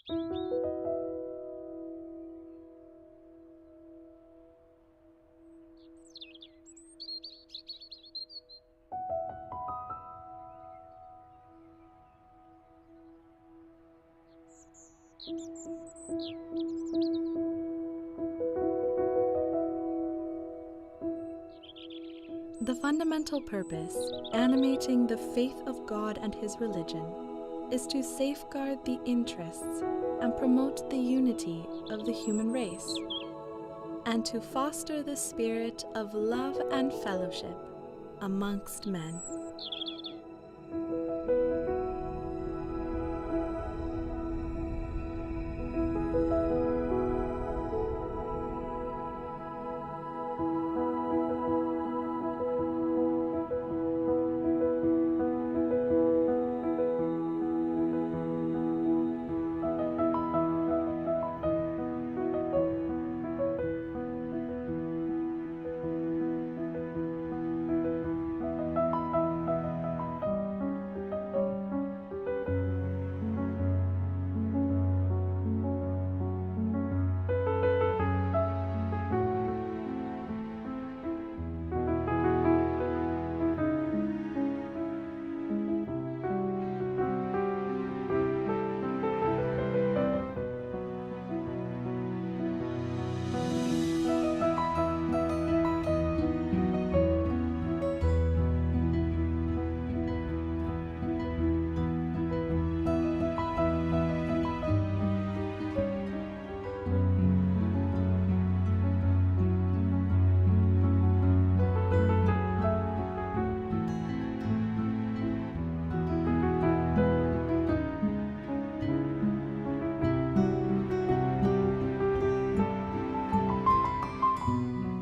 The fundamental purpose, animating the faith of God and His religion, is to safeguard the interests and promote the unity of the human race, and to foster the spirit of love and fellowship amongst men.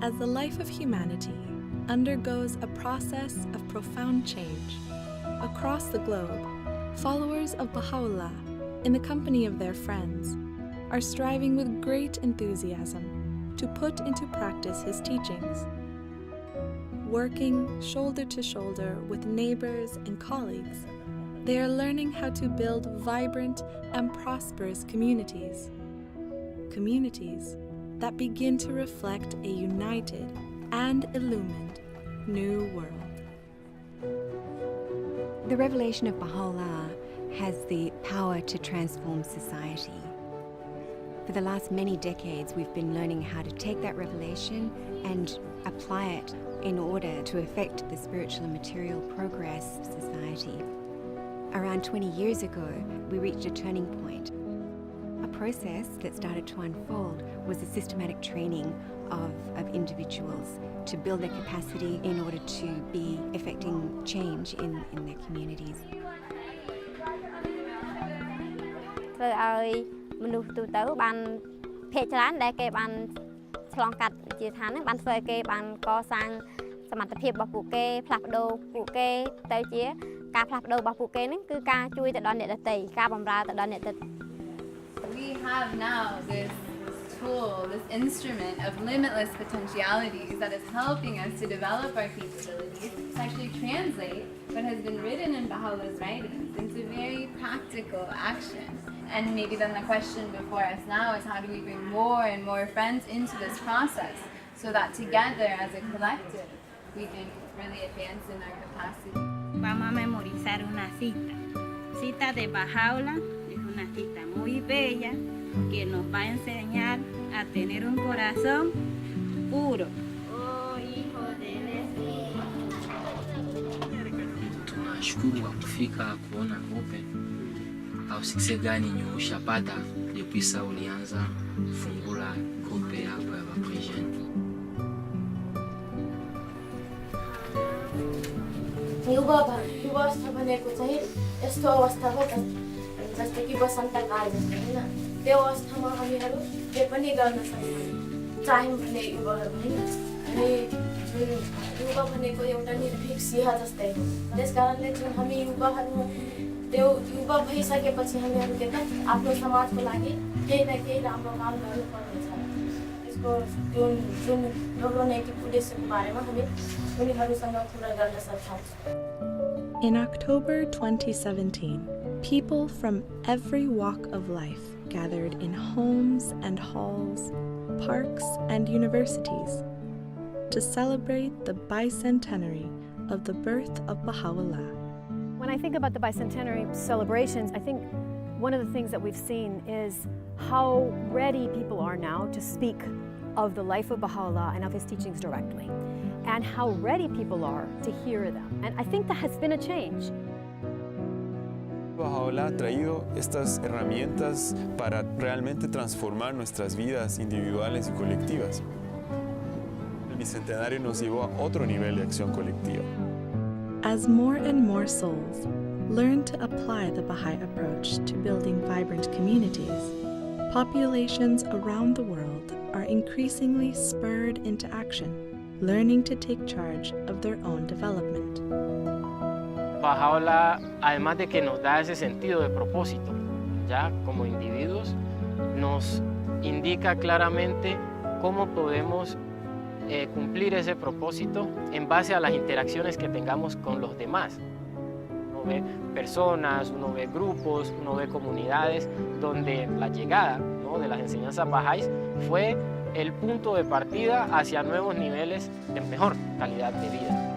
As the life of humanity undergoes a process of profound change, across the globe, followers of Bahá'u'lláh, in the company of their friends, are striving with great enthusiasm to put into practice his teachings. Working shoulder to shoulder with neighbors and colleagues, they are learning how to build vibrant and prosperous communities. Communities that begin to reflect a united and illumined new world. The revelation of Bahá'u'lláh has the power to transform society. For the last many decades, we've been learning how to take that revelation and apply it in order to effect the spiritual and material progress of society. Around 20 years ago, we reached a turning point. A process that started to unfold was a systematic training of individuals to build their capacity in order to be effecting change in their communities. ធ្វើឲ្យមនុស្សទូទៅបានភាគច្រើនដែលគេបានឆ្លងកាត់វិជាឋានហ្នឹងបានធ្វើឲ្យគេបានកសាងសមត្ថភាពរបស់ពួកគេផ្លាស់ប្ដូរពួកគេទៅជាការផ្លាស់ប្ដូររបស់ពួកគេហ្នឹងគឺការជួយទៅដល់អ្នកដទៃការបម្រើទៅដល់អ្នកដទៃ We have now this tool, this instrument of limitless potentialities that is helping us to develop our capabilities to actually translate what has been written in Baha'u'llah's writings into very practical action. And maybe then the question before us now is how do we bring more and more friends into this process so that together as a collective we can really advance in our capacity. Vamos a memorizar una cita. Cita de Bahá'u'lláh es una cita muy bella que nos va a enseñar a tener un corazón puro. Oh, hijo del Espíritu. Tunashukuru kwa kufika kuona open. Au success gani ushapata depuis ça ulianza fungula grupe yako ya Bapresian? युवावस्था भनेको चाहिँ यस्तो अवस्था हो जस्तो कि वसन्तकाल जस्तो हैन त्यो अवस्थामा हामीहरू जे पनि गर्न सक्छौँ चाह्यौँ भने युवाहरू हैन अनि युवा भनेको एउटा निर्भीक सिंह जस्तै हो त्यसकारणले जुन हामी युवाहरू त्यो युवा भइसकेपछि हामीहरूले त आफ्नो समाजको लागि केही न केही राम्रो काम गर्नुपर्नेछ त्यसको जुन राम्रो नैतिक उद्देश्यको बारेमा हामी उनीहरूसँग कुरा गर्न सक्छौँ. In October 2017, people from every walk of life gathered in homes and halls, parks and universities to celebrate the bicentenary of the birth of Bahá'u'lláh. When I think about the bicentenary celebrations, I think one of the things that we've seen is how ready people are now to speak of the life of Bahá'u'lláh and of his teachings directly, and how ready people are to hear them. And I think that has been a change. Bahá'u'lláh ha traído estas herramientas para realmente transformar nuestras vidas individuales y colectivas. El bicentenario nos llevó a otro nivel de acción colectiva. As more and more souls learn to apply the Baha'i approach to building vibrant communities, populations around the world are increasingly spurred into action, learning to take charge of their own development. Bahá'u'lláh, además de que nos da ese sentido de propósito, ya como individuos, nos indica claramente cómo podemos cumplir ese propósito en base a las interacciones que tengamos con los demás. Uno ve personas, uno ve grupos, uno ve comunidades donde la llegada, ¿no?, de las enseñanzas bahá'ís fue el punto de partida hacia nuevos niveles de mejor calidad de vida.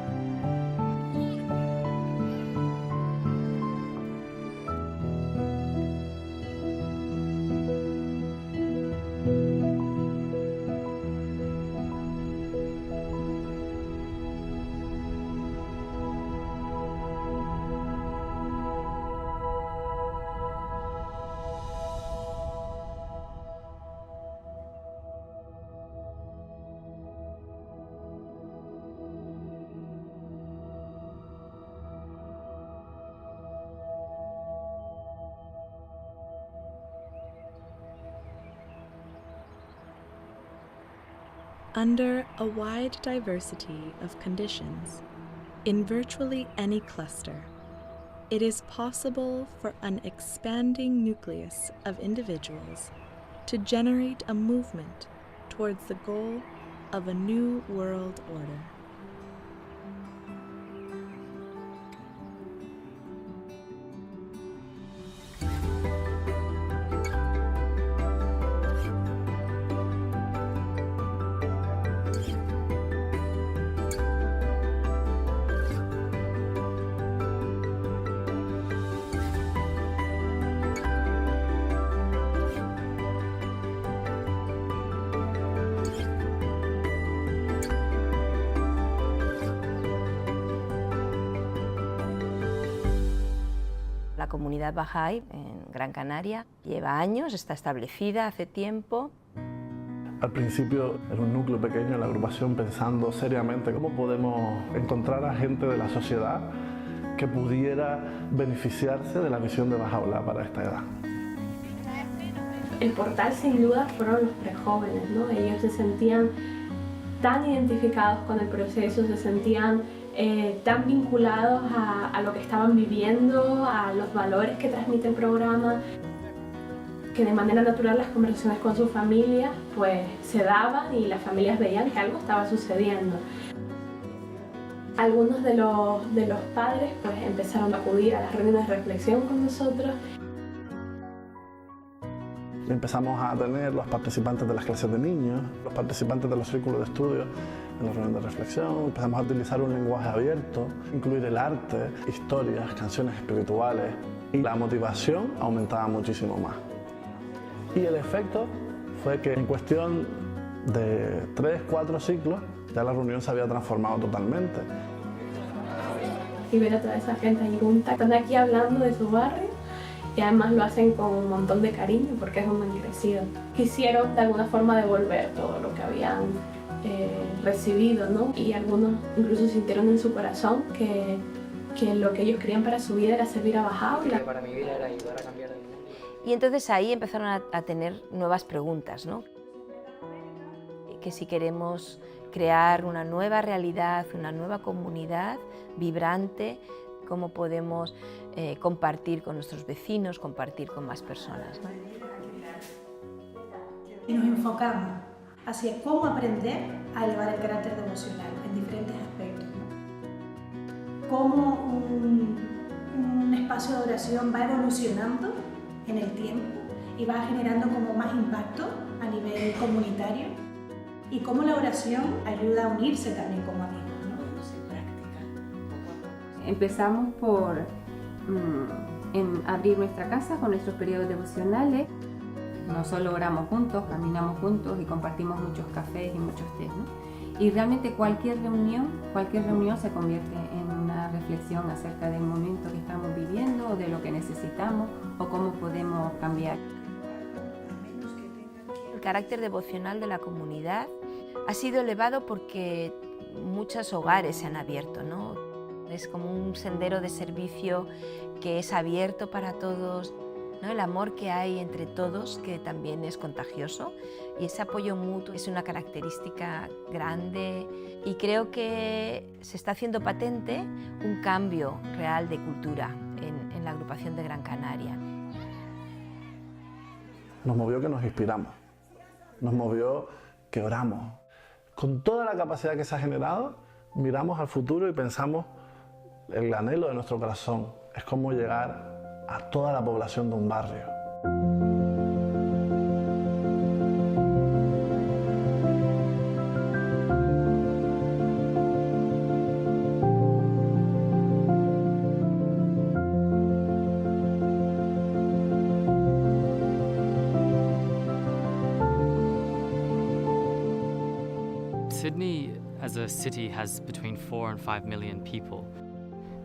Under a wide diversity of conditions, in virtually any cluster, it is possible for an expanding nucleus of individuals to generate a movement towards the goal of a new world order. La comunidad Bahá'í en Gran Canaria lleva años, está establecida hace tiempo. Al principio era un núcleo pequeño en la agrupación pensando seriamente cómo podemos encontrar a gente de la sociedad que pudiera beneficiarse de la visión de Bahá'u'lláh para esta edad. El portal sin duda fueron los prejóvenes, ¿no? Ellos se sentían tan identificados con el proceso, se sentían tan vinculados a lo que estaban viviendo, a los valores que transmite el programa, que de manera natural las conversaciones con sus familias pues se daban y las familias veían que algo estaba sucediendo. Algunos de los padres pues empezaron a acudir a las reuniones de reflexión con nosotros. Empezamos a tener los participantes de las clases de niños, los participantes de los círculos de estudio en las reuniones de reflexión. Empezamos a utilizar un lenguaje abierto, incluir el arte, historias, canciones espirituales, y la motivación aumentaba muchísimo más. Y el efecto fue que en cuestión de 3, 4 ciclos ya la reunión se había transformado totalmente. Y ver a toda esa gente ahí junta, están aquí hablando de su barrio y además lo hacen con un montón de cariño porque es donde han crecido. Quisieron de alguna forma devolver todo lo que habían recibido, ¿no? Y algunos incluso sintieron en su corazón que lo que ellos querían para su vida era servir a Bahá'u'lláh. Para mi vida era ayudar a cambiar el mundo. Y entonces ahí empezaron a tener nuevas preguntas, ¿no? Que si queremos crear una nueva realidad, una nueva comunidad vibrante, cómo podemos compartir con nuestros vecinos, compartir con más personas, ¿no? Y nos enfocamos hacia cómo aprender a elevar el carácter devocional en diferentes aspectos, ¿no? Cómo un espacio de oración va evolucionando en el tiempo y va generando como más impacto a nivel comunitario y cómo la oración ayuda a unirse también como amigos, ¿no? Empezamos por abrir nuestra casa con nuestros periodos devocionales. No solo oramos juntos, caminamos juntos y compartimos muchos cafés y muchos tés, ¿no? Y realmente cualquier reunión se convierte en una reflexión acerca del momento que estamos viviendo, o de lo que necesitamos, o cómo podemos cambiar. El carácter devocional de la comunidad ha sido elevado porque muchos hogares se han abierto, ¿no? Es como un sendero de servicio que es abierto para todos, ¿no? El amor que hay entre todos, que también es contagioso, y ese apoyo mutuo es una característica grande, y creo que se está haciendo patente un cambio real de cultura en la agrupación de Gran Canaria. Nos movió que nos inspiramos, nos movió que oramos. Con toda la capacidad que se ha generado, miramos al futuro y pensamos el anhelo de nuestro corazón es cómo llegar a toda la población de un barrio. Sydney as a city has between 4 and 5 million people.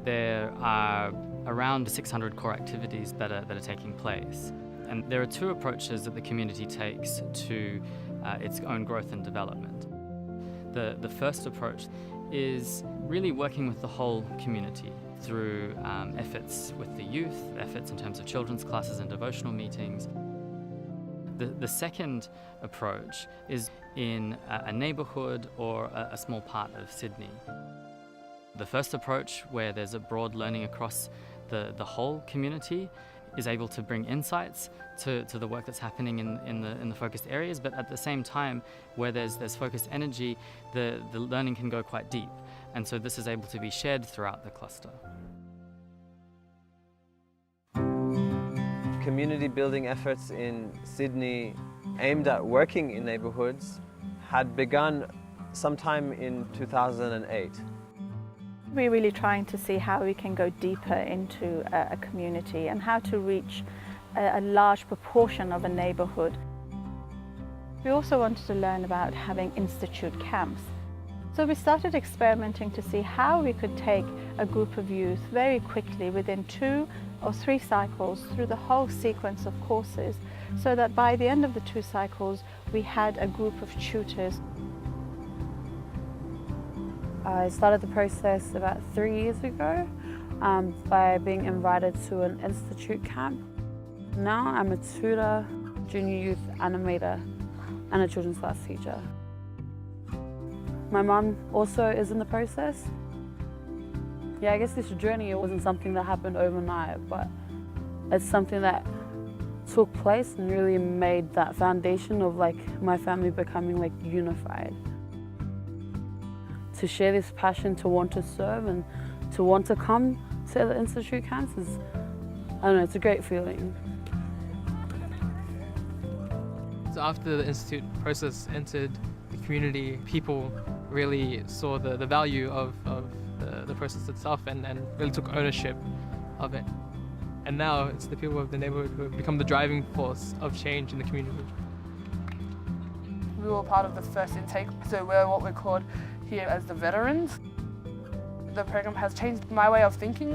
There are around 600 core activities that are taking place. And there are two approaches that the community takes to its own growth and development. The first approach is really working with the whole community through efforts with the youth, efforts in terms of children's classes and devotional meetings. The second approach is in a neighbourhood or a small part of Sydney. The first approach, where there's a broad learning across the whole community, is able to bring insights to the work that's happening in the focused areas, but at the same time, where there's focused energy, the learning can go quite deep. And so this is able to be shared throughout the cluster. Community building efforts in Sydney aimed at working in neighbourhoods had begun sometime in 2008. We're really trying to see how we can go deeper into a community and how to reach a large proportion of a neighbourhood. We also wanted to learn about having institute camps. So we started experimenting to see how we could take a group of youth very quickly within 2 or 3 cycles through the whole sequence of courses, so that by the end of the 2 cycles we had a group of tutors. I started the process about 3 years ago by being invited to an institute camp. Now I'm a tutor, junior youth animator and a children's class teacher. My mum also is in the process. Yeah, I guess this journey, it wasn't something that happened overnight, but it's something that took place and really made that foundation of like my family becoming like unified. To share this passion to want to serve and to want to come to the institute camps is, I don't know, it's a great feeling. So after the institute process entered the community, people really saw the value of the process itself and really took ownership of it. And now it's the people of the neighborhood who have become the driving force of change in the community. We were part of the first intake, so we're what we're called here as the veterans. The program has changed my way of thinking.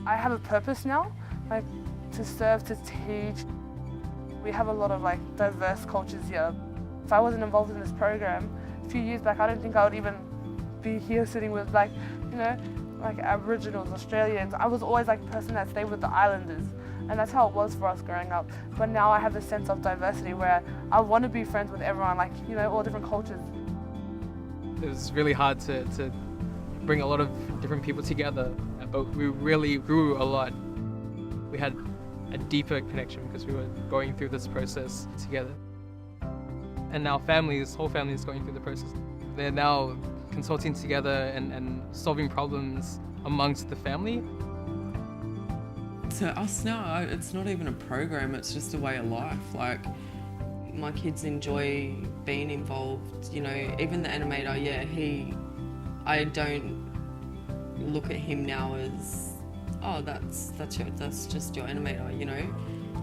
I have a purpose now, like to serve, to teach. We have a lot of like diverse cultures here. If I wasn't involved in this program a few years back, I don't think I would even be here sitting with like, you know, like Aboriginals, Australians. I was always like the person that stayed with the islanders, and that's how it was for us growing up. But now I have this sense of diversity where I want to be friends with everyone, like, you know, all different cultures. It was really hard to bring a lot of different people together, but we really grew a lot. We had a deeper connection because we were going through this process together. And now whole families going through the process. They're now consulting together and solving problems amongst the family. to us now, it's not even a program, it's just a way of life. Like, my kids enjoy being involved, you know, even the animator, I don't look at him now as, oh, that's just your animator, you know.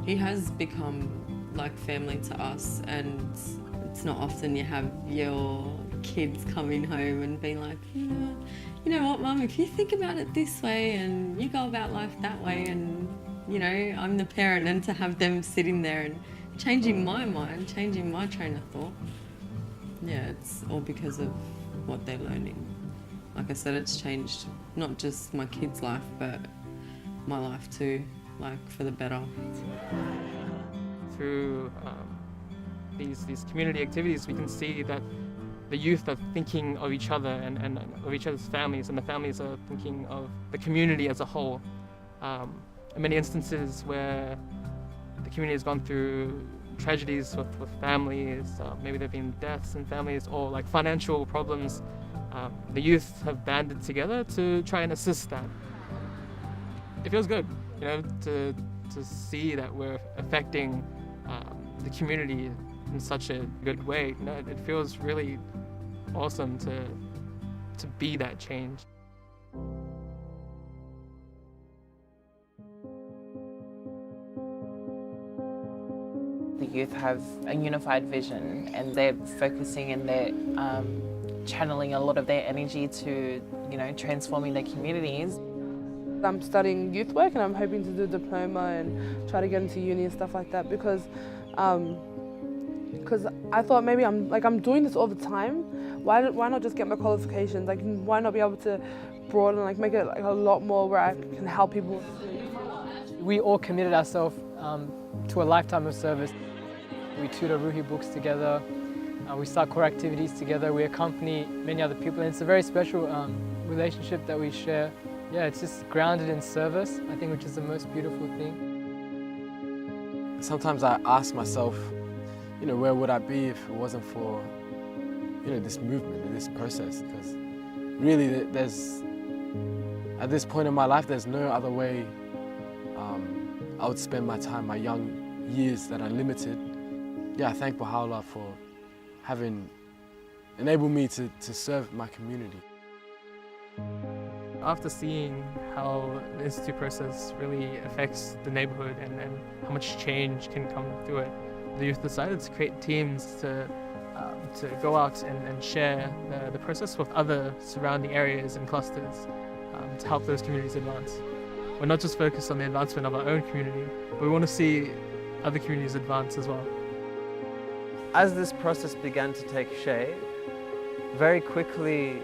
He has become like family to us, and it's not often you have your kids coming home and being like, you know what, Mum, if you think about it this way and you go about life that way, and, you know, I'm the parent, and to have them sitting there and changing my mind, changing my train of thought. Yeah, it's all because of what they're learning. Like I said, it's changed not just my kids' life, but my life too, like for the better. Through these community activities, we can see that the youth are thinking of each other and of each other's families, and the families are thinking of the community as a whole. In many instances where the community has gone through tragedies with families, maybe there have been deaths in families or like financial problems, the youth have banded together to try and assist that. It feels good, you know, to see that we're affecting the community in such a good way. You know, it feels really awesome to be that change. The youth have a unified vision, and they're focusing and they're channeling a lot of their energy to, you know, transforming their communities. I'm studying youth work, and I'm hoping to do a diploma and try to get into uni and stuff like that, because I thought maybe I'm doing this all the time. Why not just get my qualifications? Like, why not be able to broaden, like make it like a lot more where I can help people? We all committed ourselves to a lifetime of service. We tutor Ruhi books together. We start core activities together. We accompany many other people, and it's a very special relationship that we share. Yeah, it's just grounded in service, I think, which is the most beautiful thing. Sometimes I ask myself, you know, where would I be if it wasn't for, you know, this movement and this process? Because really, at this point in my life, there's no other way I would spend my time, my young years that are limited. Yeah, I thank Bahá'u'lláh for having enabled me to serve my community. After seeing how the Institute process really affects the neighborhood and how much change can come through it, the youth decided to create teams to go out and share the process with other surrounding areas and clusters to help those communities advance. We're not just focused on the advancement of our own community, but we want to see other communities advance as well. As this process began to take shape, very quickly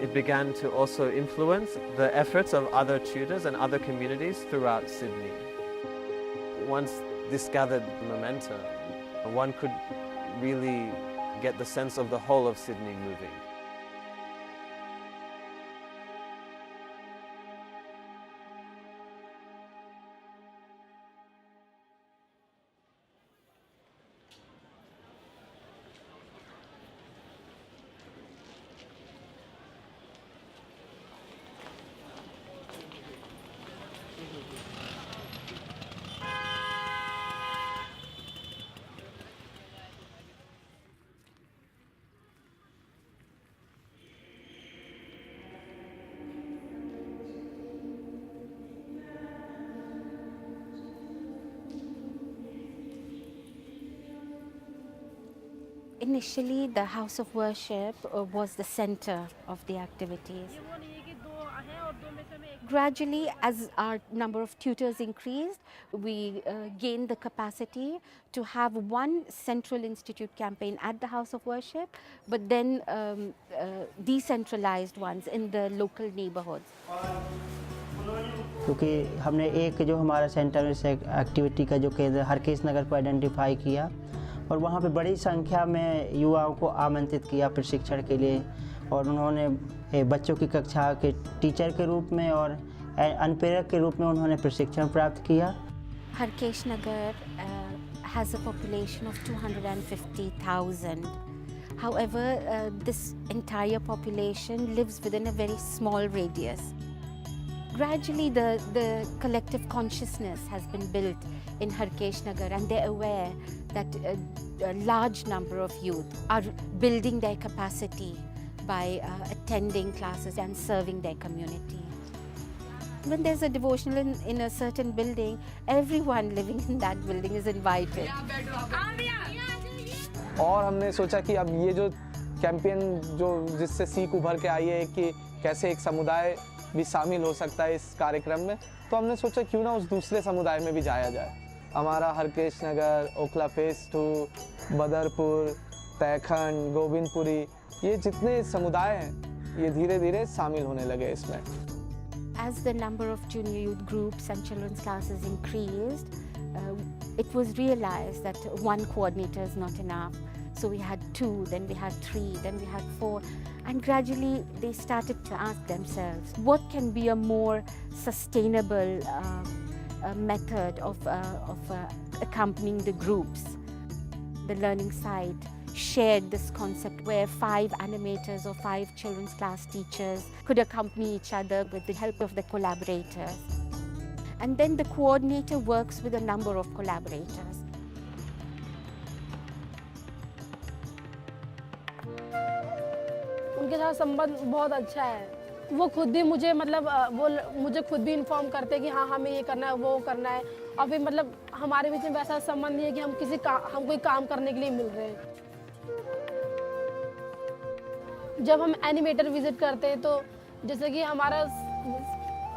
it began to also influence the efforts of other tutors and other communities throughout Sydney. Once this gathered momentum, one could really get the sense of the whole of Sydney moving. Initially, the house of worship was the center of the activities. Gradually, as our number of tutors increased, we gained the capacity to have one central institute campaign at the house of worship, but then decentralized ones in the local neighborhoods. क्योंकि हमने एक जो हमारा centre activity का जो केंद्र हरकेश नगर को identify किया और वहाँ पे बड़ी संख्या में युवाओं को आमंत्रित किया प्रशिक्षण के लिए, और उन्होंने बच्चों की कक्षा के टीचर के रूप में और अनुप्रेरक के रूप में उन्होंने प्रशिक्षण प्राप्त किया। हरकेश नगर has a population of 250,000. However, this entire population lives within a very small radius. Gradually, the collective consciousness has been built in Harkesh Nagar, and they're aware that a large number of youth are building their capacity by attending classes and serving their community. When there's a devotional in a certain building, everyone living in that building is invited. और हमने सोचा कि अब ये जो campaign जो जिससे सीख उभर के आई है कि कैसे एक समुदाय भी शामिल हो सकता है इस कार्यक्रम में, तो हमने सोचा क्यों ना उस दूसरे समुदाय में भी जाया जाए। हमारा हरकेश नगर, ओखला फेस 2, बदरपुर, तैखंड, गोविंदपुरी, ये जितने समुदाय हैं ये धीरे धीरे शामिल होने लगे इसमें। As the number of junior youth groups and children's classes increased, it was realized that one coordinator is not enough. So we had 2, then we had 3, then we had 4, and gradually they started to ask themselves, what can be a more sustainable method of accompanying the groups? The learning site shared this concept where 5 animators or 5 children's class teachers could accompany each other with the help of the collaborators. And then the coordinator works with a number of collaborators. उनके साथ संबंध बहुत अच्छा है। वो खुद भी मुझे वो मुझे खुद भी इन्फॉर्म करते हैं कि हाँ हमें ये करना है, वो करना है, और फिर हमारे बीच में वैसा संबंध नहीं है कि हम कोई काम करने के लिए मिल रहे हैं। जब हम एनिमेटर विजिट करते हैं तो जैसे कि हमारा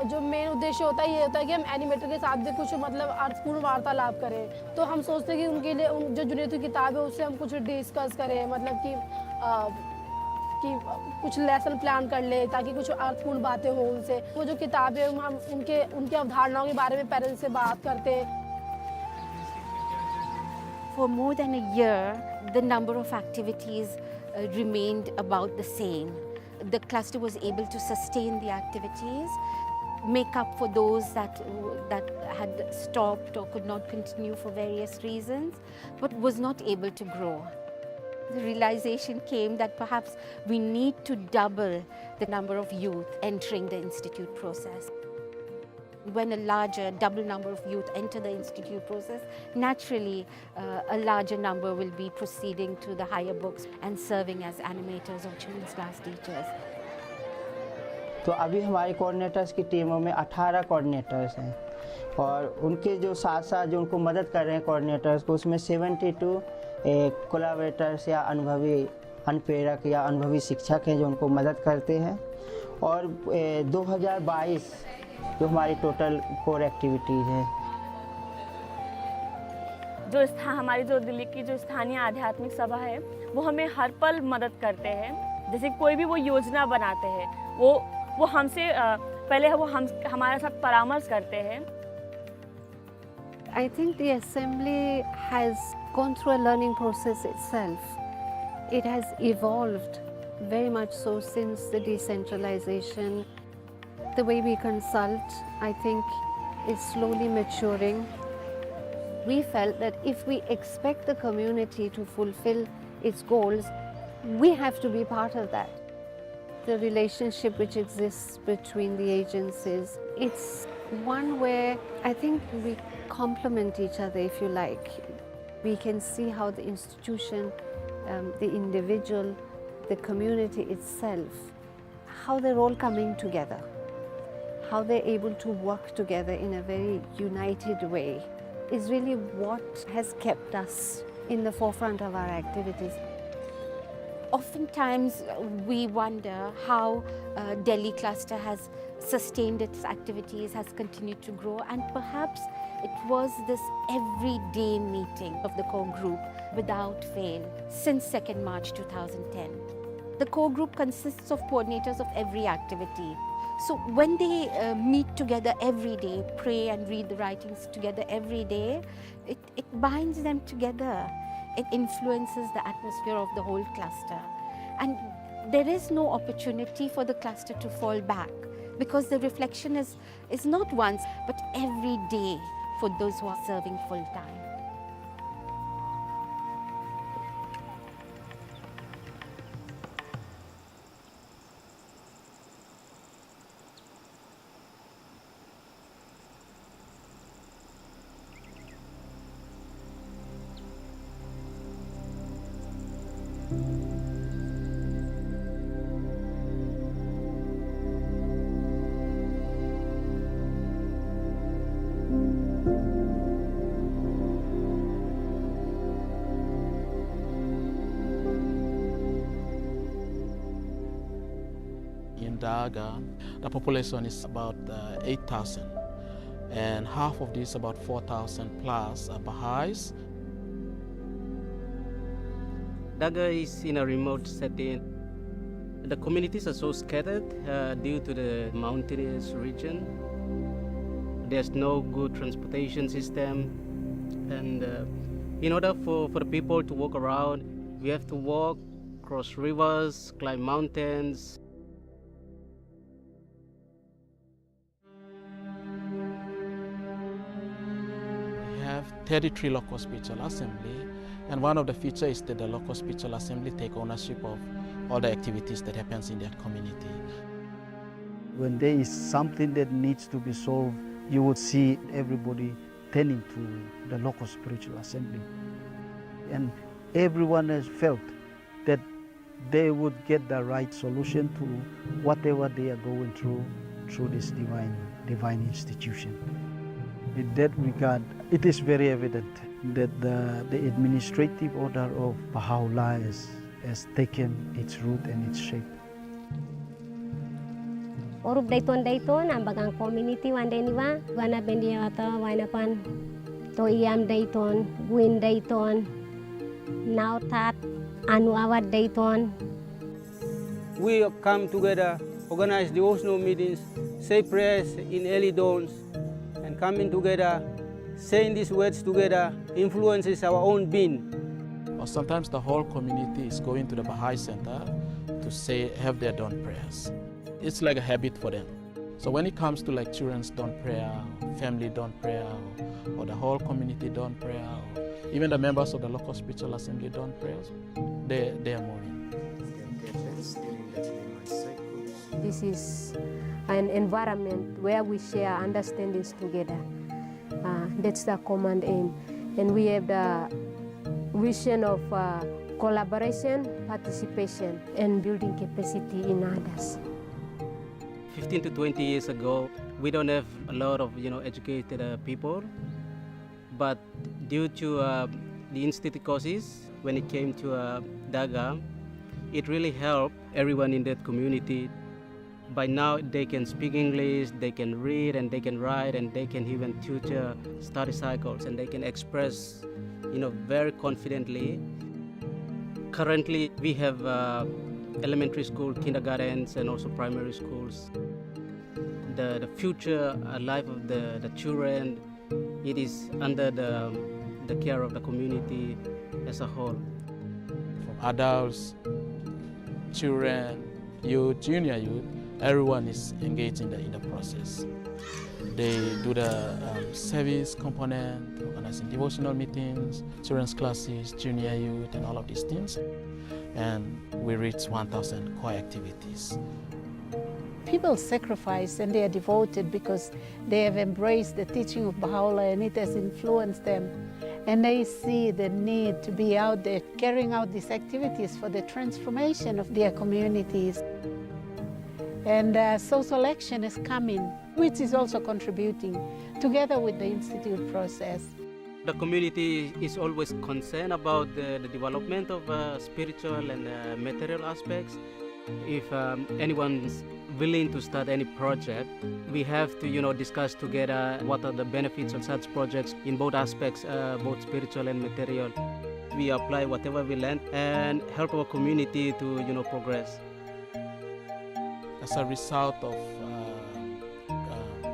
जो मेन उद्देश्य होता है ये होता है कि हम एनिमेटर के साथ भी कुछ अर्थपूर्ण वार्तालाप करें। तो हम सोचते हैं कि उनके लिए जो जुनियर की किताब है उससे हम कुछ डिस्कस करें, कि कुछ लेसन प्लान कर ले ताकि कुछ अर्थपूर्ण बातें हो उनसे। वो जो किताब है हम उनके अवधारणाओं के बारे में पेरेंट्स से बात करते हैं। For more than a year, the number of activities remained about the same. The cluster was able to sustain the activities, make up for those that had stopped or could not continue for various reasons, but was not able to grow. The realization came that perhaps we need to double the number of youth entering the institute process. When a larger, double number of youth enter the institute process, naturally a larger number will be proceeding to the higher books and serving as animators or children's class teachers. तो अभी हमारे coordinators की टीमों में 18 coordinators हैं और उनके जो साथ साथ जो उनको मदद कर रहे हैं कोऑर्डिनेटर्स को, उसमें 72 कोलैबोरेटर्स या अनुभवी अनुप्रेरक या अनुभवी शिक्षक हैं जो उनको मदद करते हैं। और 2022 जो हमारी टोटल कोर एक्टिविटीज़ है। हमारी जो दिल्ली की जो स्थानीय आध्यात्मिक सभा है वो हमें हर पल मदद करते हैं। जैसे कोई भी वो योजना बनाते हैं वो हमसे पहले वो हमारे साथ परामर्श करते हैं। I think the assembly has gone through a learning process itself. It has evolved very much so since the decentralization. The way we consult, I think, is slowly maturing. We felt that if we expect the community to fulfill its goals, we have to be part of that. The relationship which exists between the agencies, it's one where I think we complement each other, if you like. We can see how the institution, the individual, the community itself, how they're all coming together, how they're able to work together in a very united way is really what has kept us in the forefront of our activities. Oftentimes we wonder how Delhi cluster has sustained its activities, has continued to grow, and perhaps it was this everyday meeting of the core group without fail since 2nd March 2010. The core group consists of coordinators of every activity. So when they meet together every day, pray and read the writings together every day, it binds them together. It influences the atmosphere of the whole cluster. And there is no opportunity for the cluster to fall back because the reflection is not once but every day for those who are serving full time. In Daga, the population is about 8,000, and half of this, about 4,000 plus, are Baha'is. Daga is in a remote setting. The communities are so scattered due to the mountainous region. There's no good transportation system, and in order for the people to walk around, we have to walk, cross rivers, climb mountains. We have 33 local spiritual assembly, and one of the features is that the local spiritual assembly take ownership of all the activities that happens in that community. When there is something that needs to be solved, you would see everybody turning to the local spiritual assembly. And everyone has felt that they would get the right solution to whatever they are going through this divine institution. In that regard, it is very evident that the administrative order of Bahá'u'lláh has taken its root and its shape. Orup dayton ang bagang community wan deniwa wana bendia ata wana pan to iam dayton guin dayton now tat anu awat dayton. We come together, organize devotional meetings, say prayers in early dawns, and coming together, saying these words together influences our own being. Or sometimes the whole community is going to the Baha'i Center to have their dawn prayers. It's like a habit for them. So when it comes to like children's dawn prayer, family dawn prayer, or the whole community dawn prayer, or even the members of the local spiritual assembly dawn prayers, they are moving. This is an environment where we share understandings together. That's the common aim. And we have the vision of collaboration, participation, and building capacity in others. 15 to 20 years ago, we don't have a lot of educated people, but due to the institute courses, when it came to Daga, it really helped everyone in that community. By now, they can speak English, they can read, and they can write, and they can even tutor study cycles, and they can express, very confidently. Currently, we have elementary school, kindergartens, and also primary schools. The future life of the children, it is under the care of the community as a whole. From adults, children, youth, junior youth, everyone is engaged in the process. They do the service component, organizing devotional meetings, children's classes, junior youth, and all of these things. And we reach 1,000 core activities. People sacrifice and they are devoted because they have embraced the teaching of Baha'u'lláh and it has influenced them. And they see the need to be out there carrying out these activities for the transformation of their communities. And social action is coming, which is also contributing together with the Institute process. The community is always concerned about the development of spiritual and material aspects. If anyone's willing to start any project, we have to discuss together what are the benefits of such projects in both aspects, both spiritual and material. We apply whatever we learn and help our community to progress. As a result of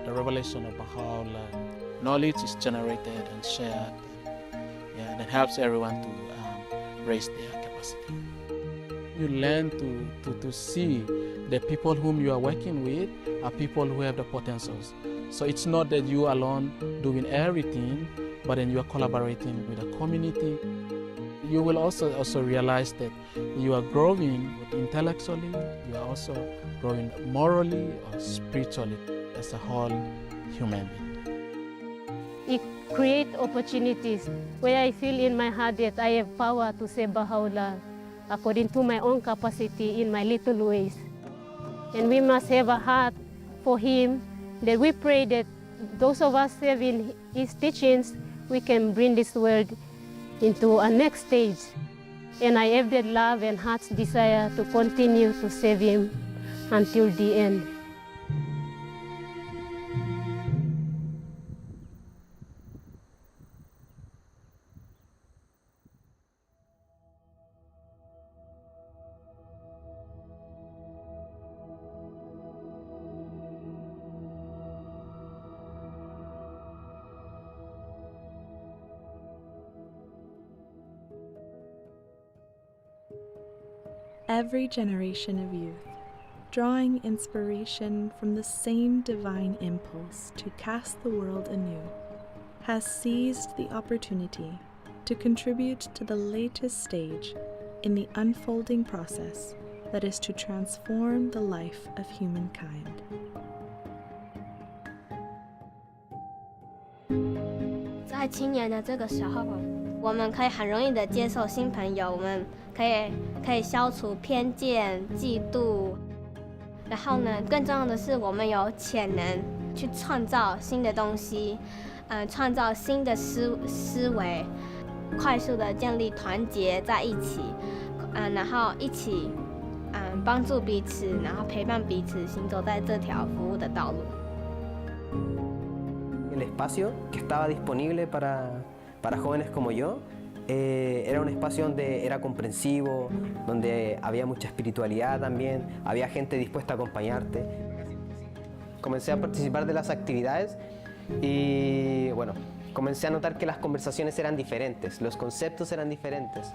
the revelation of Baha'u'lláh, knowledge is generated and shared, and it helps everyone to raise their capacity. You learn to see the people whom you are working with are people who have the potentials. So it's not that you alone doing everything, but then you are collaborating with the community. You will also realize that you are growing intellectually, you are also growing morally or spiritually as a whole human being. It creates opportunities where I feel in my heart that I have power to say Bahá'u'lláh according to my own capacity in my little ways. And we must have a heart for him, that we pray that those of us serving his teachings, we can bring this world into a next stage. And I have that love and heart's desire to continue to serve him until the end. Every generation of youth, drawing inspiration from the same divine impulse to cast the world anew, has seized the opportunity to contribute to the latest stage in the unfolding process that is to transform the life of humankind. 在青年的这个时候，我们可以很容易的接受新朋友，我们可以消除偏见、嫉妒。然后呢，更重要的是，我们有潜能去创造新的东西，创造新的思维，快速的建立团结在一起，然后一起帮助彼此，然后陪伴彼此，行走在这条服务的道路。El espacio que estaba disponible para jóvenes como yo era un espacio donde era comprensivo, donde había mucha espiritualidad también, había gente dispuesta a acompañarte. Comencé a participar de las actividades y bueno, comencé a notar que las conversaciones eran diferentes, los conceptos eran diferentes.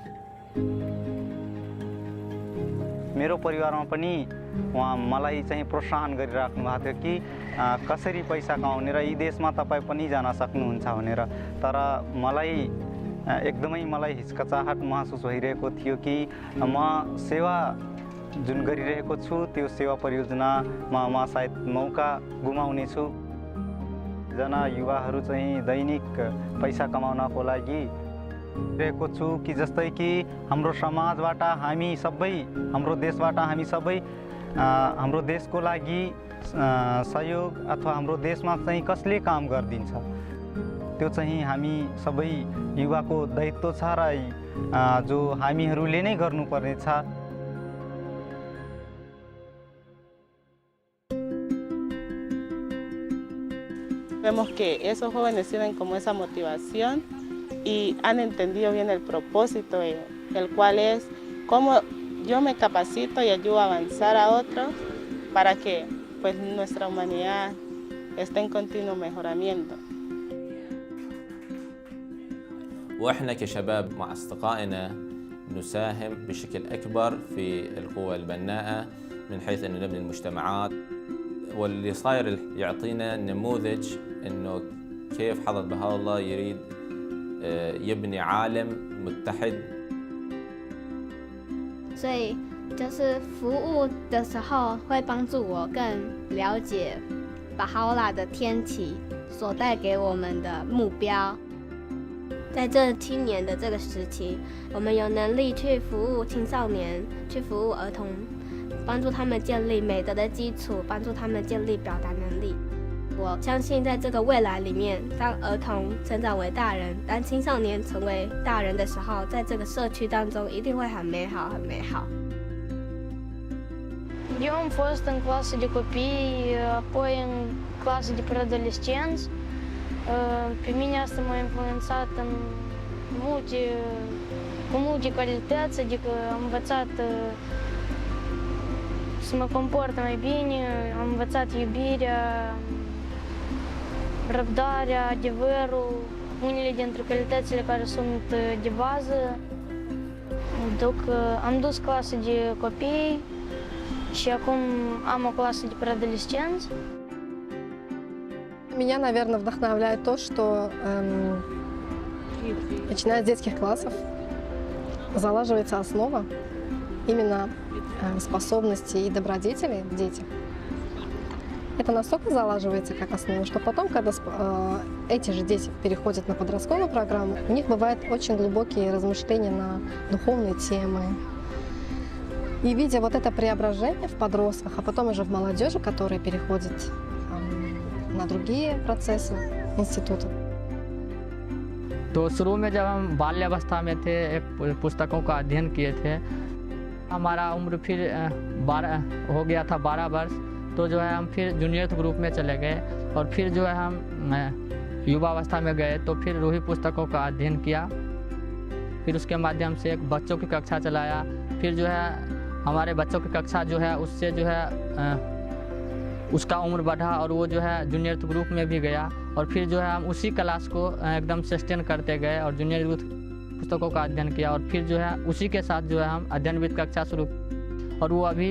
मेरो परिवारमा पनि उहाँ मलाई चाहिँ प्रोत्साहन गरिराख्नु भएको थियो कि कसरी पैसा कमाउने र यी देशमा तपाईँ पनि जान सक्नुहुन्छ भनेर। तर मलाई हिचकिचाहट महसुस भइरहेको थियो कि म सेवा जुन गरिरहेको छु त्यो सेवा परियोजनामा म सायद मौका गुमाउने छु। जना युवाहरू चाहिँ दैनिक पैसा कमाउनको लागि रहेको छु कि जस्तै कि हाम्रो समाजबाट हामी सबै हाम्रो देशबाट हामी सबै हाम्रो देशको लागि सहयोग अथवा हाम्रो देशमा चाहिँ कसले काम गरिदिन्छ त्यो चाहिँ हामी सबै युवाको दायित्व छ र जो हामीहरूले नै गर्नुपर्ने छ। Vemos que esos jóvenes tienen como esa motivación y han entendido bien el propósito, el cual es cómo yo me capacito y ayudo a avanzar a otros para que pues, nuestra humanidad esté en continuo mejoramiento. وإحنا كشباب مع أصدقائنا نساهم بشكل أكبر في القوى البناءة من حيث أنه نبني المجتمعات، واللي صاير يعطينا نموذج أنه كيف حضرة بهاء الله يريد يبني عالم متحد. 所以就是服务的时候会帮助我更了解Bahá'u'lláh的天启所带给我们的目标。在这青年的这个时期，我们有能力去服务青少年，去服务儿童，帮助他们建立美德的基础，帮助他们建立表达能力。我相信在这个未来里面，当儿童成长为大人，当青少年成为大人的时候，在这个社区当中一定会很美好，很美好。 Eu am fost în clasă de copii, apoi în clasă de preadolescenți. Pe mine asta m-a influențat cu multe calități, adică am învățat să mă comport mai bine, am învățat iubirea, răbdarea, adevărul, unele dintre calitățile care sunt de bază. Am dus clasă de copii și acum am o clasă de preadolescenți. Меня, наверное, вдохновляет то, что начиная с детских классов залаживается основа именно способностей и добродетелей в детях. Это настолько залаживается как основа, что потом, когда эти же дети переходят на подростковую программу, у них бывают очень глубокие размышления на духовные темы. И видя вот это преображение в подростках, а потом уже в молодежи, которая переходит на другие процессы института. तो शुरू में जब हम बाल्यावस्था में थे एक पुस्तकों का अध्ययन किए थे, हमारा उम्र फिर 12 हो गया था, 12 वर्ष। तो जो है हम फिर जूनियर ग्रुप में चले गए और फिर जो है हम युवावस्था में गए तो फिर रूही पुस्तकों का अध्ययन किया। फिर उसके माध्यम से एक बच्चों की कक्षा चलाया। फिर जो है हमारे बच्चों की कक्षा जो है उससे जो है उसका उम्र बढ़ा और वो जो है जूनियर ग्रुप में भी गया और फिर जो है हम उसी क्लास को एकदम सस्टेन करते गए और जूनियर ग्रुप पुस्तकों का अध्ययन किया और फिर जो है उसी के साथ जो है हम अध्ययनविद कक्षा शुरू और वो अभी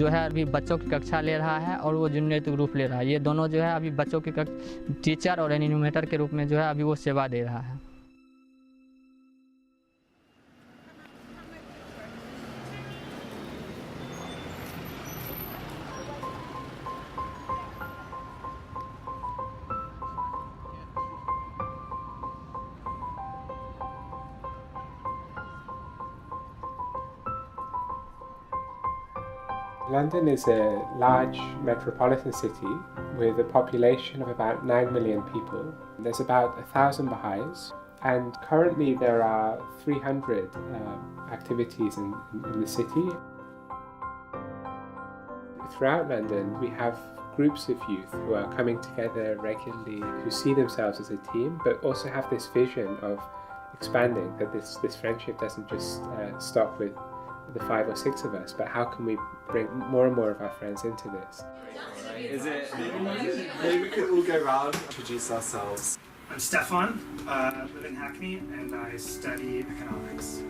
जो है अभी बच्चों की कक्षा ले रहा है और वो जूनियर ग्रुप ले रहा है। ये दोनों जो है अभी बच्चों की टीचर और एनिमेटर के रूप में जो है अभी वो सेवा दे रहा है। London is a large metropolitan city with a population of about 9 million people. There's about 1,000 Baha'is, and currently there are 300 activities in the city. Throughout London, we have groups of youth who are coming together regularly, who see themselves as a team, but also have this vision of expanding, that this friendship doesn't just stop with the 5 or 6 of us, but how can we bring more and more of our friends into this? Maybe we could all go around and introduce ourselves. I'm Stefan, I live in Hackney and I study economics.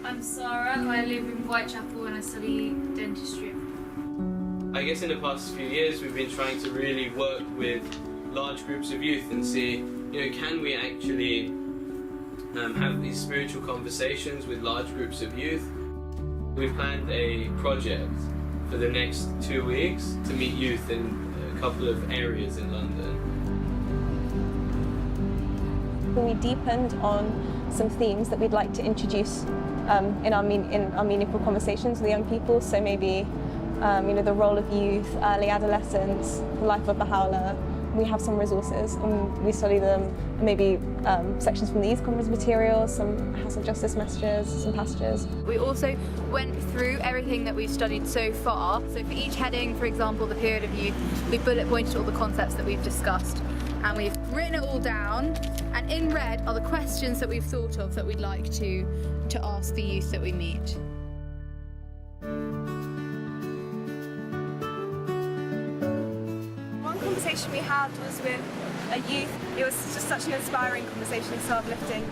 I'm Sarah, I live in Whitechapel and I study dentistry. I guess in the past few years we've been trying to really work with large groups of youth and see, can we actually have these spiritual conversations with large groups of youth. We've planned a project for the next 2 weeks to meet youth in a couple of areas in London. We deepened on some themes that we'd like to introduce in our meaningful conversations with young people. So maybe the role of youth, early adolescence, the life of Bahá'u'lláh. We have some resources and we study them, maybe sections from the Youth Conference materials, some House of Justice messages, some passages. We also went through everything that we've studied so far. So for each heading, for example, the period of youth, we bullet pointed all the concepts that we've discussed and we've written it all down, and in red are the questions that we've thought of that we'd like to ask the youth that we meet. Conversation we had was with a youth. It was just such an inspiring conversation, so uplifting.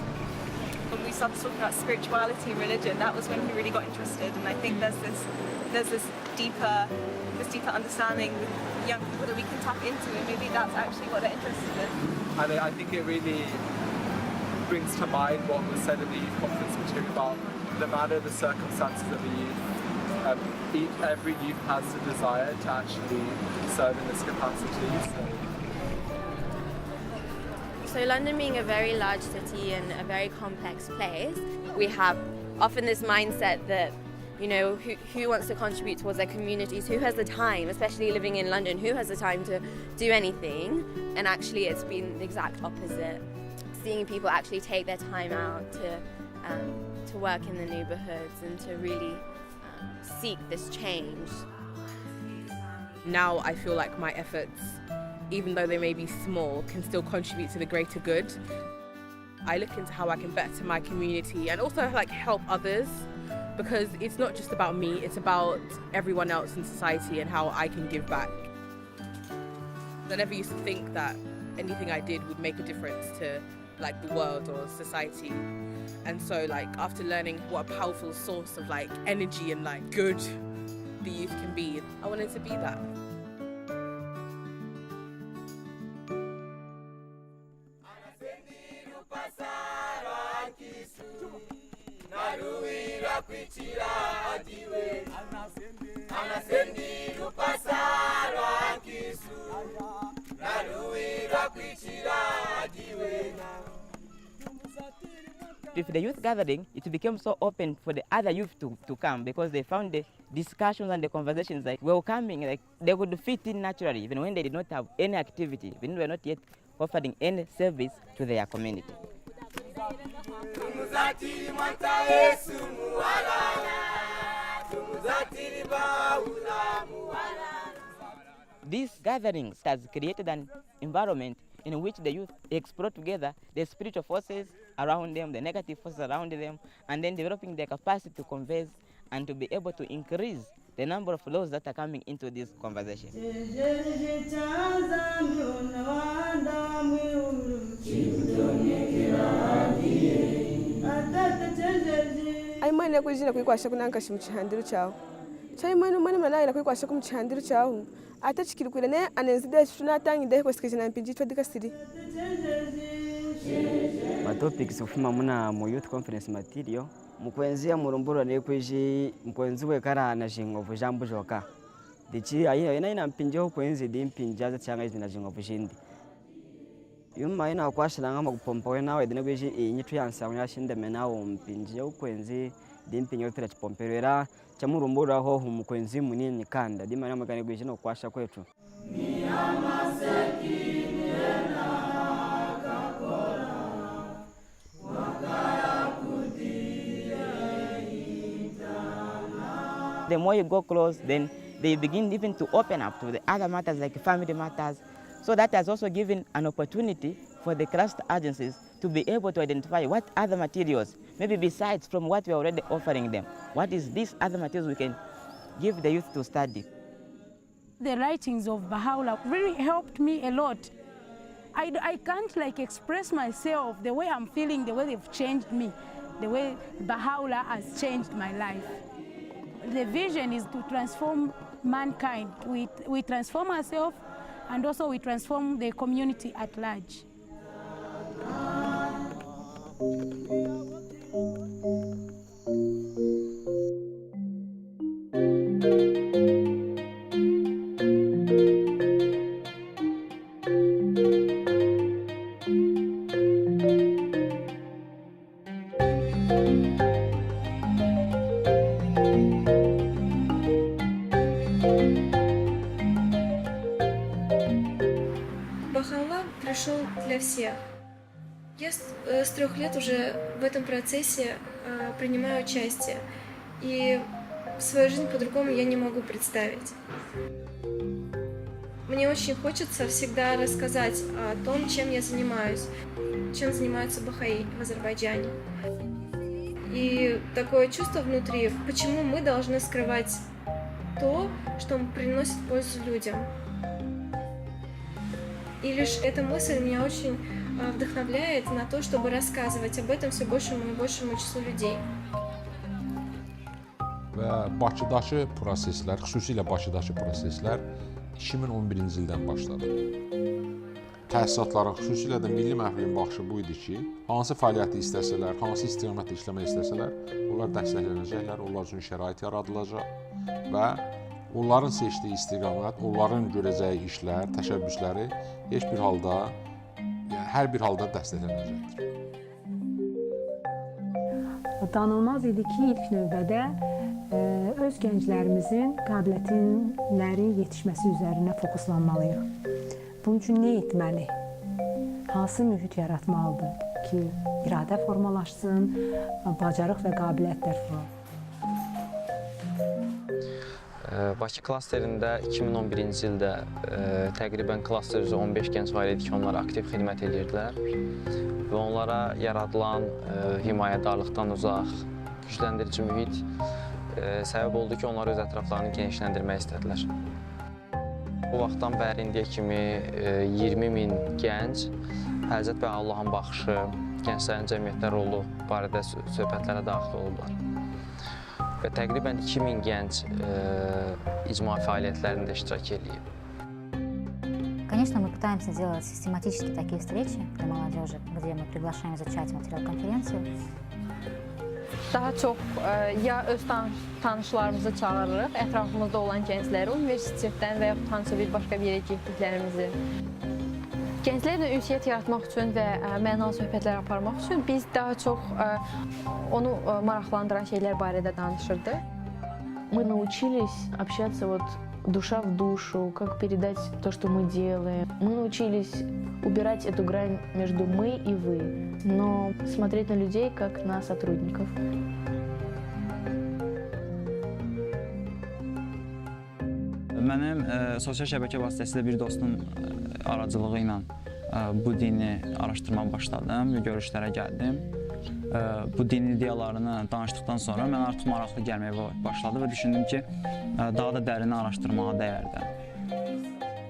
When we started talking about spirituality and religion, that was when he really got interested. And I think there's this deeper understanding with young people that we can tap into, and maybe that's actually what they're interested in. And I think it really brings to mind what was said in the Youth Conference material about no matter the circumstances of the youth, every youth has the desire to actually serve in this capacity. So London being a very large city and a very complex place, we have often this mindset that, who wants to contribute towards their communities, who has the time, especially living in London, who has the time to do anything? And actually it's been the exact opposite. Seeing people actually take their time out to work in the neighbourhoods and to really seek this change. Now I feel like my efforts, even though they may be small, can still contribute to the greater good. I look into how I can better my community and also help others, because it's not just about me, it's about everyone else in society and how I can give back. I never used to think that anything I did would make a difference to the world or society. And so after learning what a powerful source of energy and good the youth can be, I wanted to be that. with the youth gathering, it became so open for the other youth to come because they found the discussions and the conversations like welcoming, like they could fit in naturally even when they did not have any activity, when they were not yet offering any service to their community. These gatherings has created an environment in which the youth explore together the spiritual forces around them, the negative forces around them, and then developing their capacity to converse and to be able to increase the number of laws that are coming into this conversation. Aimana kujina kuikwasha kunankashi muchihandiro chawo. Chaimana mwana malaya kuikwasha kumuchihandiro chawo. Atachikirukira ne anenzide tunatangide kwesikizina mpinji twadikasiri. Matopics kufuma muna mu youth conference material mukwenzia murumbura ne kwiji mukwenzi we karana jingovu jambo joka. Dichi ayina ina mpinji ho kwenzi di mpinja za cyanga izina jingovu jindi. Yuma ina kwashira ngama kupompa we nawe dine kwiji inyitu yansa yashinde menawo mpinji ho kwenzi di mpinyo tera chipomperera chamurumbura ho mukwenzi munini kanda di mana magane kwiji no kwasha kwetu. The more you go close, then they begin even to open up to the other matters like family matters. So that has also given an opportunity for the cluster agencies to be able to identify what other materials, maybe besides from what we are already offering them, what is these other materials we can give the youth to study. The writings of Bahá'u'lláh really helped me a lot. I can't like express myself the way I'm feeling, the way they've changed me, the way Bahá'u'lláh has changed my life. The vision is to transform mankind. We transform ourselves and also we transform the community at large. Bahá'u'lláh пришел для всех. Я с 3 лет уже в этом процессе принимаю участие, и свою жизнь по-другому я не могу представить. Мне очень хочется всегда рассказать о том, чем я занимаюсь, чем занимаются бахаи в Азербайджане. И такое чувство внутри, почему мы должны скрывать то, что приносит пользу людям. И лишь эта мысль меня очень вдохновляет на то, чтобы рассказывать об этом все большему и большему числу людей. Və Bakıdakı proseslər, xüsusilə Bakıdakı proseslər 2011-ci ildən başladı. Təsisatların, xüsusilə də milli məhfilin baxışı bu idi ki, hansı fəaliyyəti istəsələr, hansı istiqamətdə işləmək istəsələr, onlar dəstəklənəcəklər, onlar üçün şərait yaradılacaq və onların seçdiyi istiqamət, onların görəcəyi işlər, təşəbbüsləri heç bir halda, yəni hər bir halda dəstəklənəcəkdir. Danılmaz idi ki, ilk növbədə öz gənclərimizin qabiliyyətləri yetişməsi üzərinə fokuslanmalıyıq. Bunun üçün nə etməli? Hansı mühit yaratmalıdır ki, iradə formalaşsın, bacarıq və qabiliyyətlər formalaşsın? Bakı klasterində 2011-ci ildə təqribən klaster üzrə 15 gənc var idi ki, onlar aktiv xidmət edirdilər və onlara yaradılan himayədarlıqdan uzaq, gücləndirici mühit səbəb oldu ki, onlar öz ətraflarını genişləndirmək istədilər. Bu vaxtdan bəri indiyə kimi 20.000 gənc Həzrət Bahá'u'llahın baxışı, gənclərin cəmiyyətdə rolu barədə söhbətlərə daxil olublar. Və təqribən 2000 gənc icma fəaliyyətlərində iştirak edib. Конечно, мы пытаемся делать систематически такие встречи для молодежи, где мы приглашаем изучать материал конференции. Daha çox ya öz tanışlarımızı çağırırıq, ətrafımızda olan gəncləri universitetdən və yaxud hansısa bir başqa bir yerə getdiklərimizi. Gənclərlə ünsiyyət yaratmaq üçün və mənalı söhbətlər aparmaq üçün biz daha çox onu maraqlandıran şeylər barədə danışırdıq. Мы научились общаться вот душа в душу, как передать то, что мы делаем. Мы научились убирать эту грань между мы и вы, но смотреть на людей как на сотрудников. Mənim sosial şəbəkə vasitəsilə bir dostum aracılığı ilə bu dini araşdırmağa başladım və görüşlərə gəldim. Bu din ideyalarını danışdıqdan sonra mən artıq maraqlı gəlməyə başladı və düşündüm ki, daha da dərin araşdırmağa dəyərdi.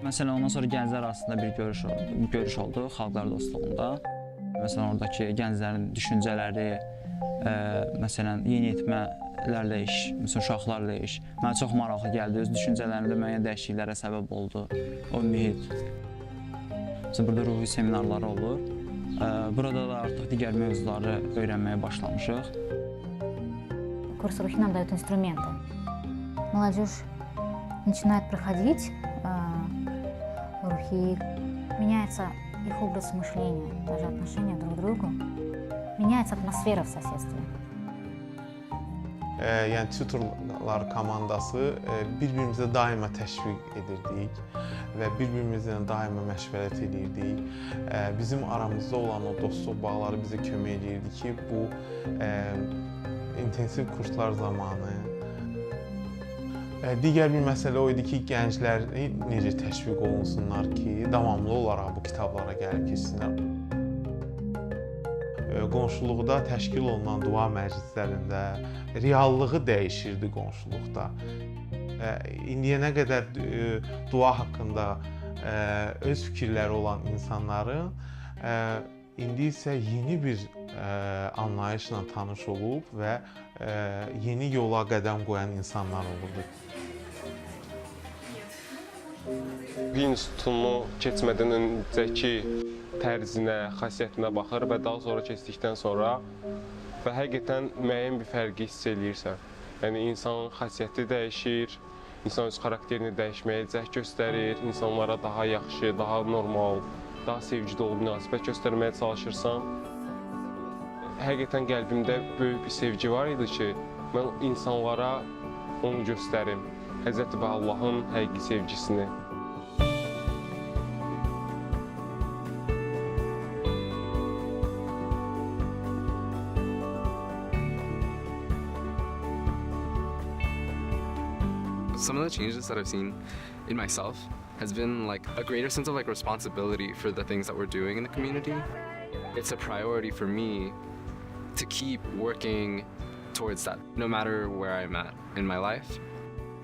Məsələn, ondan sonra gənclər arasında bir görüş oldu xalqlar dostluğunda. Məsələn, oradakı gənclərin düşüncələri, məsələn, yeniyetmələrlə iş, məsələn, uşaqlarla iş mənə çox maraqlı gəldi. Öz düşüncələrimdə müəyyən dəyişikliklərə səbəb oldu o mühit. Məsələn, burada ruhi seminarları olur. Burada da artıq digər mövzuları öyrənməyə başlamışıq. Курс рухи нам дает инструменты. Молодежь начинает проходить рухи, меняется их образ мышления, даже отношения друг к другу, меняется атмосфера в соседстве. Yəni tutorlar komandası bir-birimizə daima təşviq edirdik və bir-birimizlə daima məşvərət edirdik. Bizim aramızda olan o dostluq bağları bizə kömək edirdi ki, bu intensiv kurslar zamanı digər bir məsələ o idi ki, gənclər necə təşviq olunsunlar ki, davamlı olaraq bu kitablara gəlib keçsinlər. Qonşuluqda təşkil olunan dua məclislərində reallığı dəyişirdi qonşuluqda. İndiyənə qədər dua haqqında öz fikirləri olan insanların indi isə yeni bir anlayışla tanış olub və yeni yola qədəm qoyan insanlar olurdu. İnstitutumu keçmədən öncəki tərzinə, xasiyyətinə baxır və daha sonra keçdikdən sonra və həqiqətən müəyyən bir fərqi hiss eləyirsən. Yəni, insanın xasiyyəti dəyişir, insan öz xarakterini dəyişməyə cəhd göstərir, insanlara daha yaxşı, daha normal, daha sevgi dolu münasibət göstərməyə çalışırsan. Həqiqətən qəlbimdə böyük bir sevgi var idi ki, mən insanlara onu göstərim, Həzrəti Bahá'u'llahın həqiqi sevgisini. Some of the changes that I've seen in myself has been like a greater sense of like responsibility for the things that we're doing in the community. It's a priority for me to keep working towards that, no matter where I'm at in my life.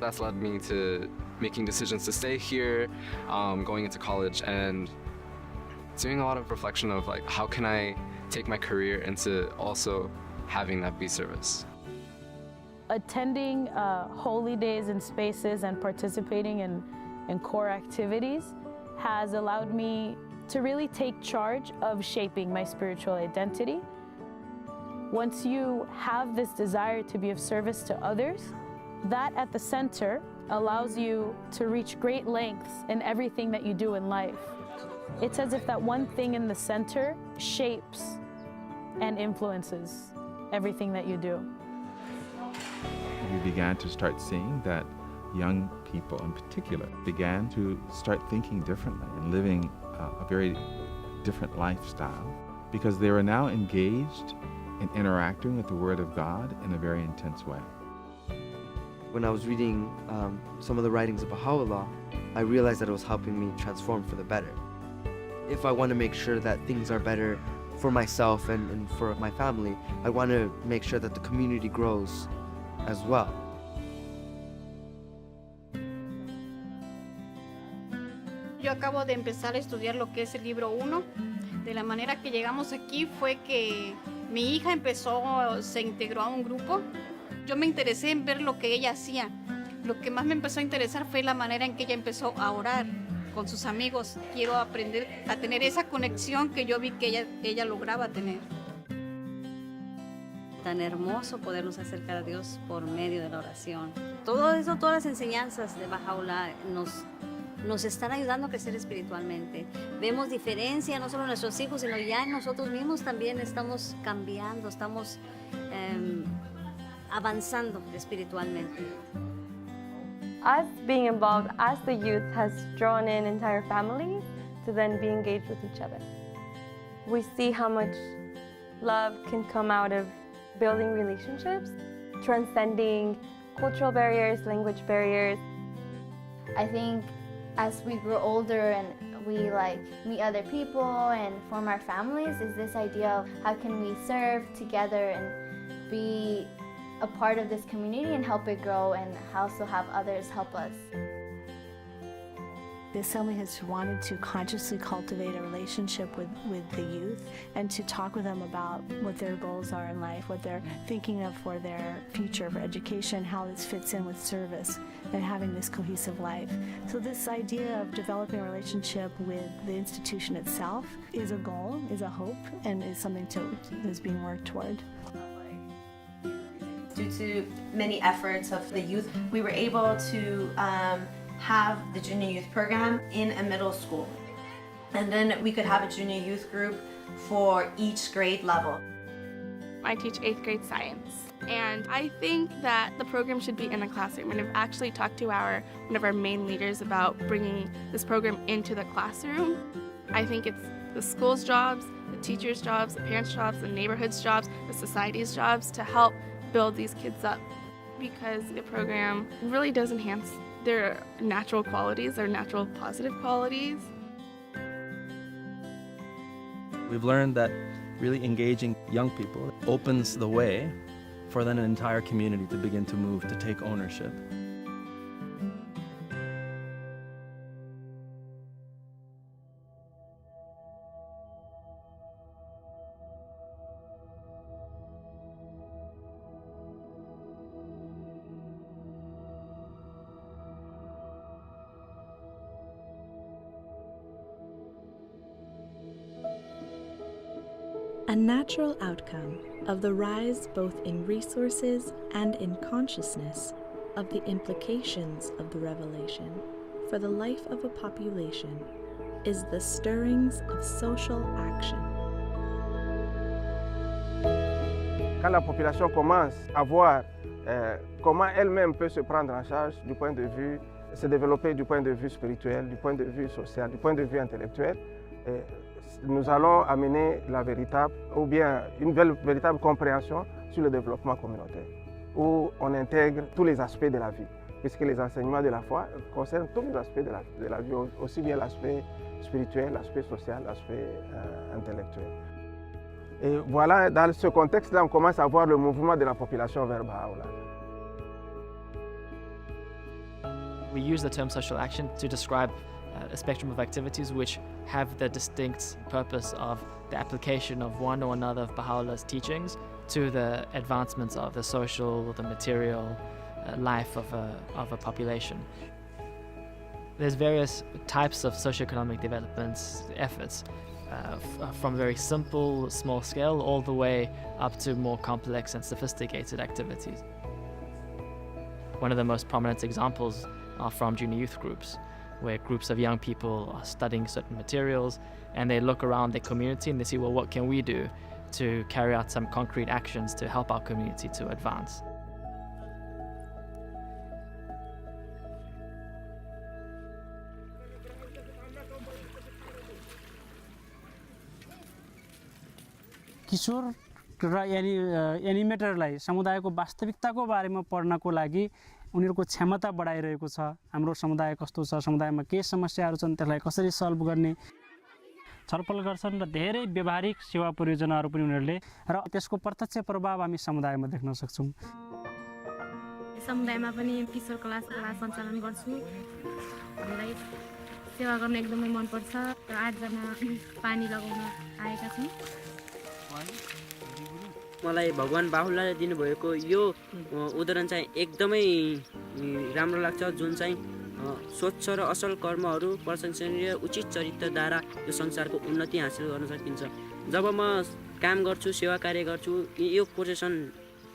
That's led me to making decisions to stay here, going into college, and doing a lot of reflection of like, how can I take my career into also having that be service. Attending holy days and spaces and participating in core activities has allowed me to really take charge of shaping my spiritual identity. Once you have this desire to be of service to others, that at the center allows you to reach great lengths in everything that you do in life. It's as if that one thing in the center shapes and influences everything that you do. We began to start seeing that young people in particular began to start thinking differently and living a very different lifestyle because they were now engaged in interacting with the Word of God in a very intense way. When I was reading some of the writings of Bahá'u'lláh, I realized that it was helping me transform for the better. If I want to make sure that things are better for myself and for my family, I want to make sure that the community grows as well. Yo acabo de empezar a estudiar lo que es el libro 1. De la manera que llegamos aquí fue que mi hija se integró a un grupo. Yo me interesé en ver lo que ella hacía. Lo que más me empezó a interesar fue la manera en que ella empezó a orar con sus amigos. Quiero aprender a tener esa conexión que yo vi que ella lograba tener. Tan hermoso podernos acercar a Dios por medio de la oración. Todo eso, todas las enseñanzas de Bahá'u'lláh nos nos están ayudando a crecer espiritualmente. Vemos diferencia no solo en nuestros hijos, sino ya en nosotros mismos también estamos cambiando, estamos avanzando espiritualmente. Us being involved as the youth has drawn in entire families to then be engaged with each other. We see how much love can come out of building relationships, transcending cultural barriers, language barriers. I think as we grow older and we meet other people and form our families is this idea of how can we serve together and be a part of this community and help it grow and also have others help us. The Assembly has wanted to consciously cultivate a relationship with the youth and to talk with them about what their goals are in life, what they're thinking of for their future, for education, how this fits in with service and having this cohesive life. So this idea of developing a relationship with the institution itself is a goal, is a hope, and is something that's being worked toward. Due to many efforts of the youth, we were able to have the junior youth program in a middle school. And then we could have a junior youth group for each grade level. I teach 8th grade science, and I think that the program should be in the classroom, and I've actually talked to one of our main leaders about bringing this program into the classroom. I think it's the school's jobs, the teachers' jobs, the parents' jobs, the neighborhood's jobs, the society's jobs to help build these kids up, because the program really does enhance their natural qualities, their natural positive qualities. We've learned that really engaging young people opens the way for then an entire community to begin to move, to take ownership. A natural outcome of the rise both in resources and in consciousness of the implications of the revelation for the life of a population is the stirrings of social action. Quand la population commence à voir comment elle-même peut se prendre en charge du point de vue, se développer du point de vue spirituel, du point de vue social, du point de vue intellectuel, nous allons amener la véritable, ou bien une véritable compréhension sur le développement communautaire, où on intègre tous les aspects de la vie, puisque les enseignements de la foi concernent tous les aspects de la vie, aussi bien l'aspect spirituel, l'aspect social, l'aspect intellectuel. Et voilà, dans ce contexte-là, on commence à voir le mouvement de la population vers Bahá'u'lláh. We use the term social action to describe a spectrum of activities which have the distinct purpose of the application of one or another of Baha'u'llah's teachings to the advancements of the social, the material life of a population. There's various types of socioeconomic development efforts, from very simple, small scale, all the way up to more complex and sophisticated activities. One of the most prominent examples are from junior youth groups, where groups of young people are studying certain materials and they look around their community and they see, well, what can we do to carry out some concrete actions to help our community to advance? किशोर र एनिमेटरलाई समुदायको वास्तविकताको बारेमा पढ्नको लागि उनीहरूको क्षमता बढाइरहेको छ। हाम्रो समुदाय कस्तो छ, समुदायमा के समस्याहरू छन्, त्यसलाई कसरी सल्भ गर्ने छलफल गर्छन् र धेरै व्यवहारिक सेवा परियोजनाहरू पनि उनीहरूले र त्यसको प्रत्यक्ष प्रभाव हामी समुदायमा देख्न सक्छौँ। समुदायमा पनि किशोर क्लास सञ्चालन गर्छु। हामीलाई सेवा गर्न एकदमै मन पर्छ र 8 जना पानी लगाउन आएका छौँ। मलाई भगवान बाहुल्लाले दिनुभएको यो उदाहरण चाहिँ एकदमै राम्रो लाग्छ, जुन चाहिँ स्वच्छ र असल कर्महरू प्रशंसनीय उचित चरित्रद्वारा यो संसारको उन्नति हासिल गर्न सकिन्छ। जब म काम गर्छु, सेवा कार्य गर्छु, यो कोटेसन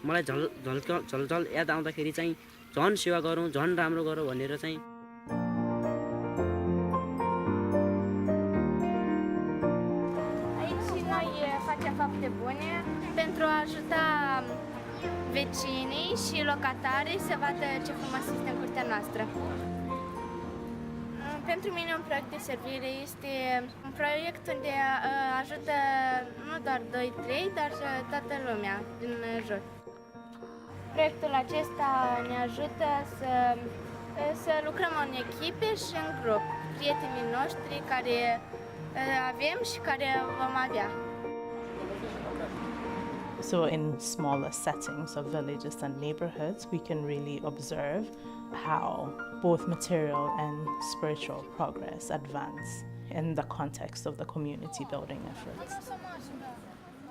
मलाई झलझल याद आउँदाखेरि चाहिँ झन् सेवा गरौँ, झन् राम्रो गरौँ भनेर चाहिँ fapte bune pentru a ajuta vecinii și locatarii să vadă ce frumos este în curtea noastră. Pentru mine un proiect de servire este un proiect unde ajută nu doar 2-3, dar toată lumea din jur. Proiectul acesta ne ajută să lucrăm în echipe și în grup, prietenii noștri care avem și care vom avea. So in smaller settings of villages and neighborhoods, we can really observe how both material and spiritual progress advance in the context of the community building efforts.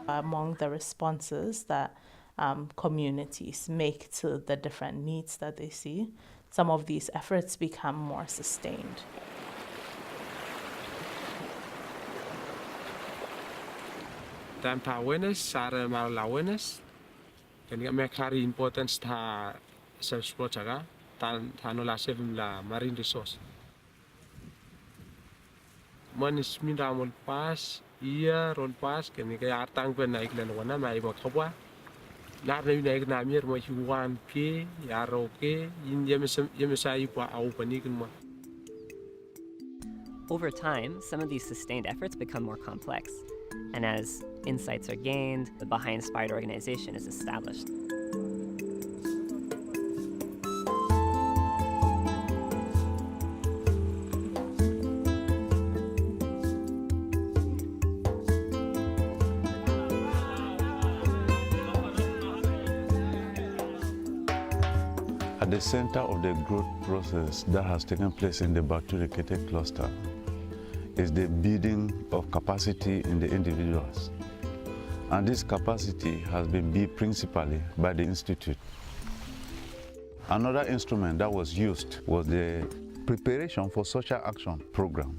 Among the responses that communities make to the different needs that they see, some of these efforts become more sustained. Tanpa awareness, cara mal awareness, kani kami kari importance ta self-support jaga, ta nola sevim la marine resource. Manis minda mol pas, iya ron pas, kani kaya artang pen naik lan wana mai mo khwa. Lar naik na mir mo hiwan ke, yaro ke, yin yemesai pa au panikin mo. Over time, some of these sustained efforts become more complex, and as insights are gained, the Baha'i-inspired organization is established. At the center of the growth process that has taken place in the Bahá'u'lláh cluster is the building of capacity in the individuals. And this capacity has been built principally by the Institute. Another instrument that was used was the Preparation for Social Action program,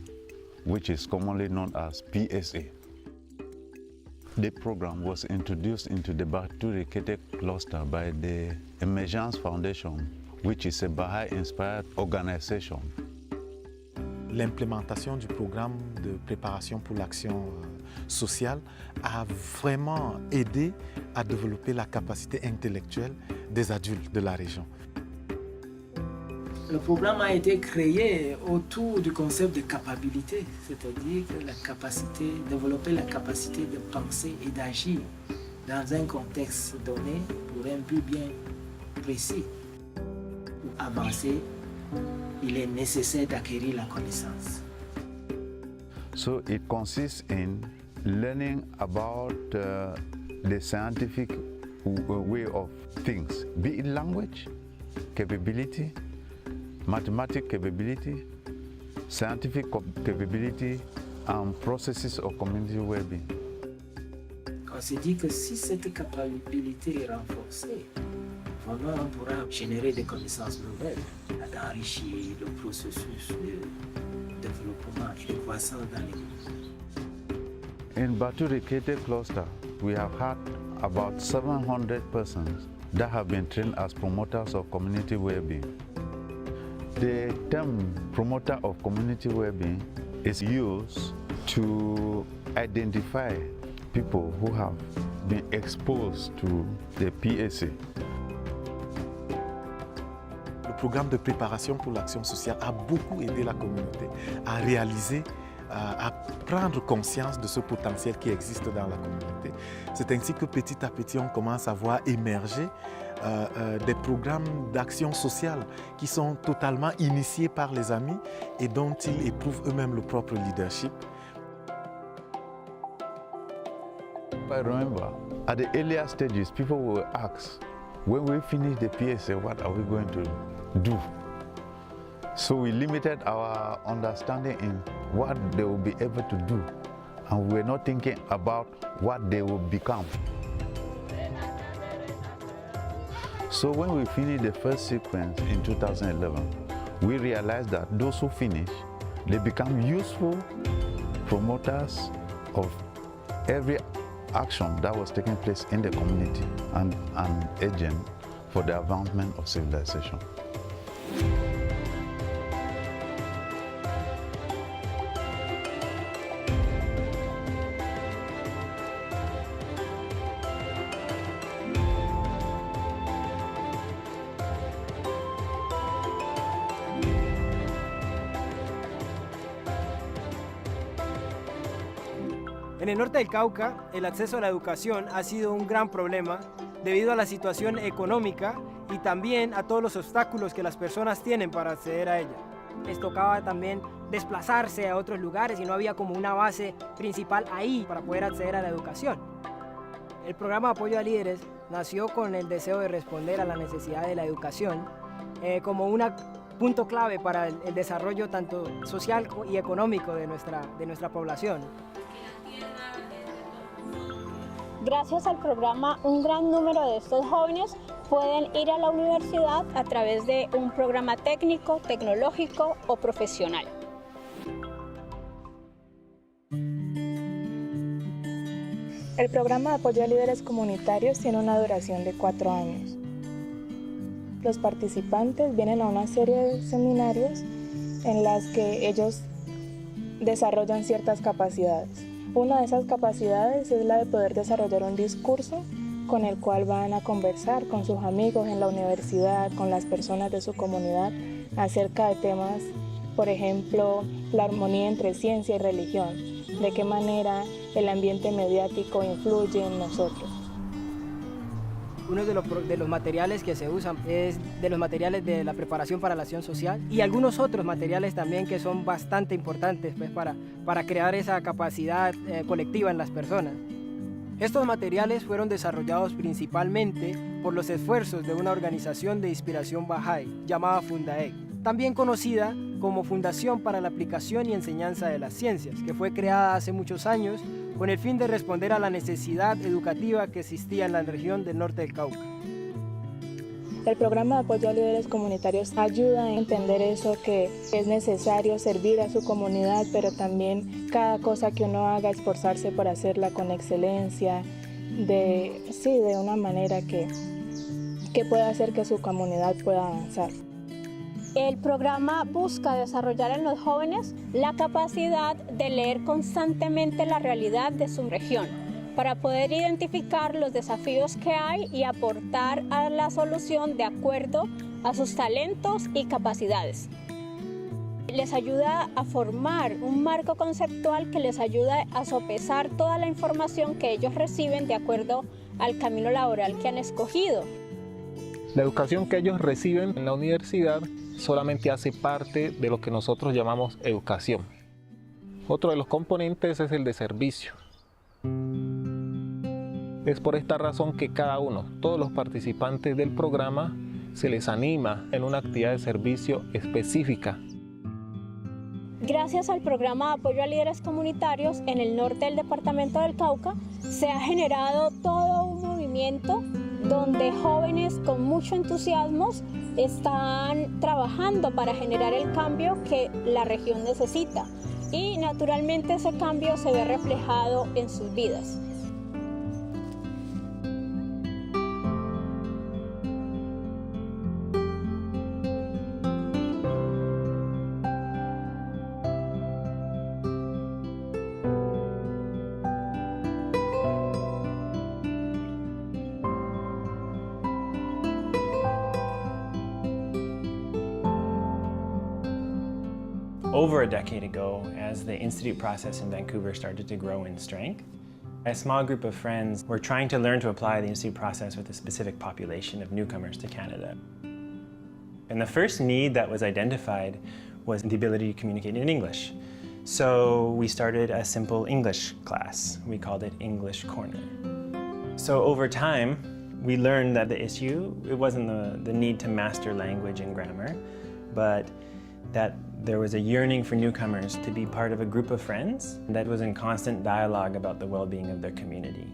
which is commonly known as PSA. The program was introduced into the Bahá'u'lláh cluster by the Emergence Foundation, which is a Baha'i-inspired organization. L'implémentation du programme de préparation pour l'action sociale a vraiment aidé à développer la capacité intellectuelle des adultes de la région. Le programme a été créé autour du concept de capacité, c'est-à-dire que développer la capacité de penser et d'agir dans un contexte donné pour un but bien précis. Pour avancer, il est nécessaire d'acquérir la connaissance. So it consists in learning about the scientific way of things, be it language, capability, mathematical capability, scientific capability, and processes of community well-being. On se dit que si cette capacité est renforcée, vraiment on pourra générer des connaissances nouvelles, d'enrichir le processus de développement et de croissance dans les In Bahá'u'lláh cluster, we have had about 700 persons that have been trained as promoters of community well-being. The term promoter of community well-being is used to identify people who have been exposed to the PSA. Le programme de préparation pour l'action sociale a beaucoup aidé la communauté à réaliser, à prendre conscience de ce potentiel qui existe dans la communauté. C'est ainsi que petit à petit, on commence à voir émerger des programmes d'action sociale qui sont totalement initiés par les amis et dont ils éprouvent eux-mêmes le propre leadership. I remember, at the earlier stages, people will ask, when we finish the PSA, what are we going to do? So we limited our understanding in what they will be able to do, and we're not thinking about what they will become. So when we finished the first sequence in 2011, we realized that those who finish, they become useful promoters of every action that was taking place in the community and an agent for the advancement of civilization. En el norte del Cauca, el acceso a la educación ha sido un gran problema debido a la situación económica y también a todos los obstáculos que las personas tienen para acceder a ella. Les tocaba también desplazarse a otros lugares y no había como una base principal ahí para poder acceder a la educación. El programa Apoyo a Líderes nació con el deseo de responder a la necesidad de la educación como un punto clave para el desarrollo tanto social y económico de nuestra población. Gracias al programa, un gran número de estos jóvenes pueden ir a la universidad a través de un programa técnico, tecnológico o profesional. El programa de apoyo a líderes comunitarios tiene una duración de 4 años. Los participantes vienen a una serie de seminarios en las que ellos desarrollan ciertas capacidades. Una de esas capacidades es la de poder desarrollar un discurso con el cual van a conversar con sus amigos en la universidad, con las personas de su comunidad, acerca de temas, por ejemplo, la armonía entre ciencia y religión, de qué manera el ambiente mediático influye en nosotros. Uno de los materiales que se usan es de los materiales de la preparación para la acción social y algunos otros materiales también que son bastante importantes pues, para crear esa capacidad colectiva en las personas. Estos materiales fueron desarrollados principalmente por los esfuerzos de una organización de inspiración Bahá'í llamada Fundaec, también conocida como Fundación para la Aplicación y Enseñanza de las Ciencias, que fue creada hace muchos años con el fin de responder a la necesidad educativa que existía en la región del norte del Cauca. El programa de apoyo a líderes comunitarios ayuda a entender eso, que es necesario servir a su comunidad, pero también cada cosa que uno haga, esforzarse por hacerla con excelencia, de una manera que pueda hacer que su comunidad pueda avanzar. El programa busca desarrollar en los jóvenes la capacidad de leer constantemente la realidad de su región para poder identificar los desafíos que hay y aportar a la solución de acuerdo a sus talentos y capacidades. Les ayuda a formar un marco conceptual que les ayuda a sopesar toda la información que ellos reciben de acuerdo al camino laboral que han escogido. La educación que ellos reciben en la universidad solamente hace parte de lo que nosotros llamamos educación. Otro de los componentes es el de servicio. Es por esta razón que cada uno, todos los participantes del programa, se les anima en una actividad de servicio específica. Gracias al programa de apoyo a líderes comunitarios en el norte del departamento del Cauca, se ha generado todo un movimiento donde jóvenes con mucho entusiasmo están trabajando para generar el cambio que la región necesita. Y naturalmente ese cambio se ve reflejado en sus vidas. Over a decade ago, as the Institute process in Vancouver started to grow in strength, a small group of friends were trying to learn to apply the Institute process with a specific population of newcomers to Canada. And the first need that was identified was the ability to communicate in English. So we started a simple English class. We called it English Corner. So over time, we learned that the issue, it wasn't the need to master language and grammar, but that there was a yearning for newcomers to be part of a group of friends that was in constant dialogue about the well-being of their community.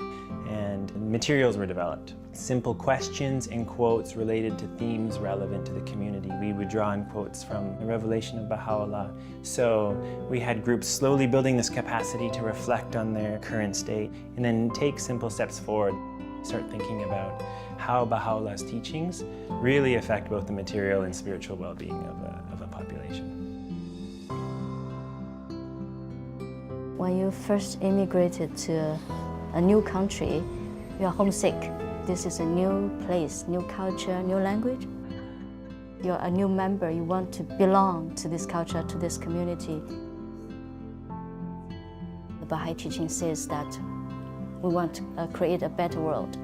And materials were developed. Simple questions and quotes related to themes relevant to the community. We would draw on quotes from the revelation of Bahá'u'lláh. So we had groups slowly building this capacity to reflect on their current state and then take simple steps forward. Start thinking about how Bahá'u'llah's teachings really affect both the material and spiritual well-being of a population. When you first immigrated to a new country, you are homesick. This is a new place, new culture, new language. You're a new member, you want to belong to this culture, to this community. Baha'i teaching says that we want to create a better world.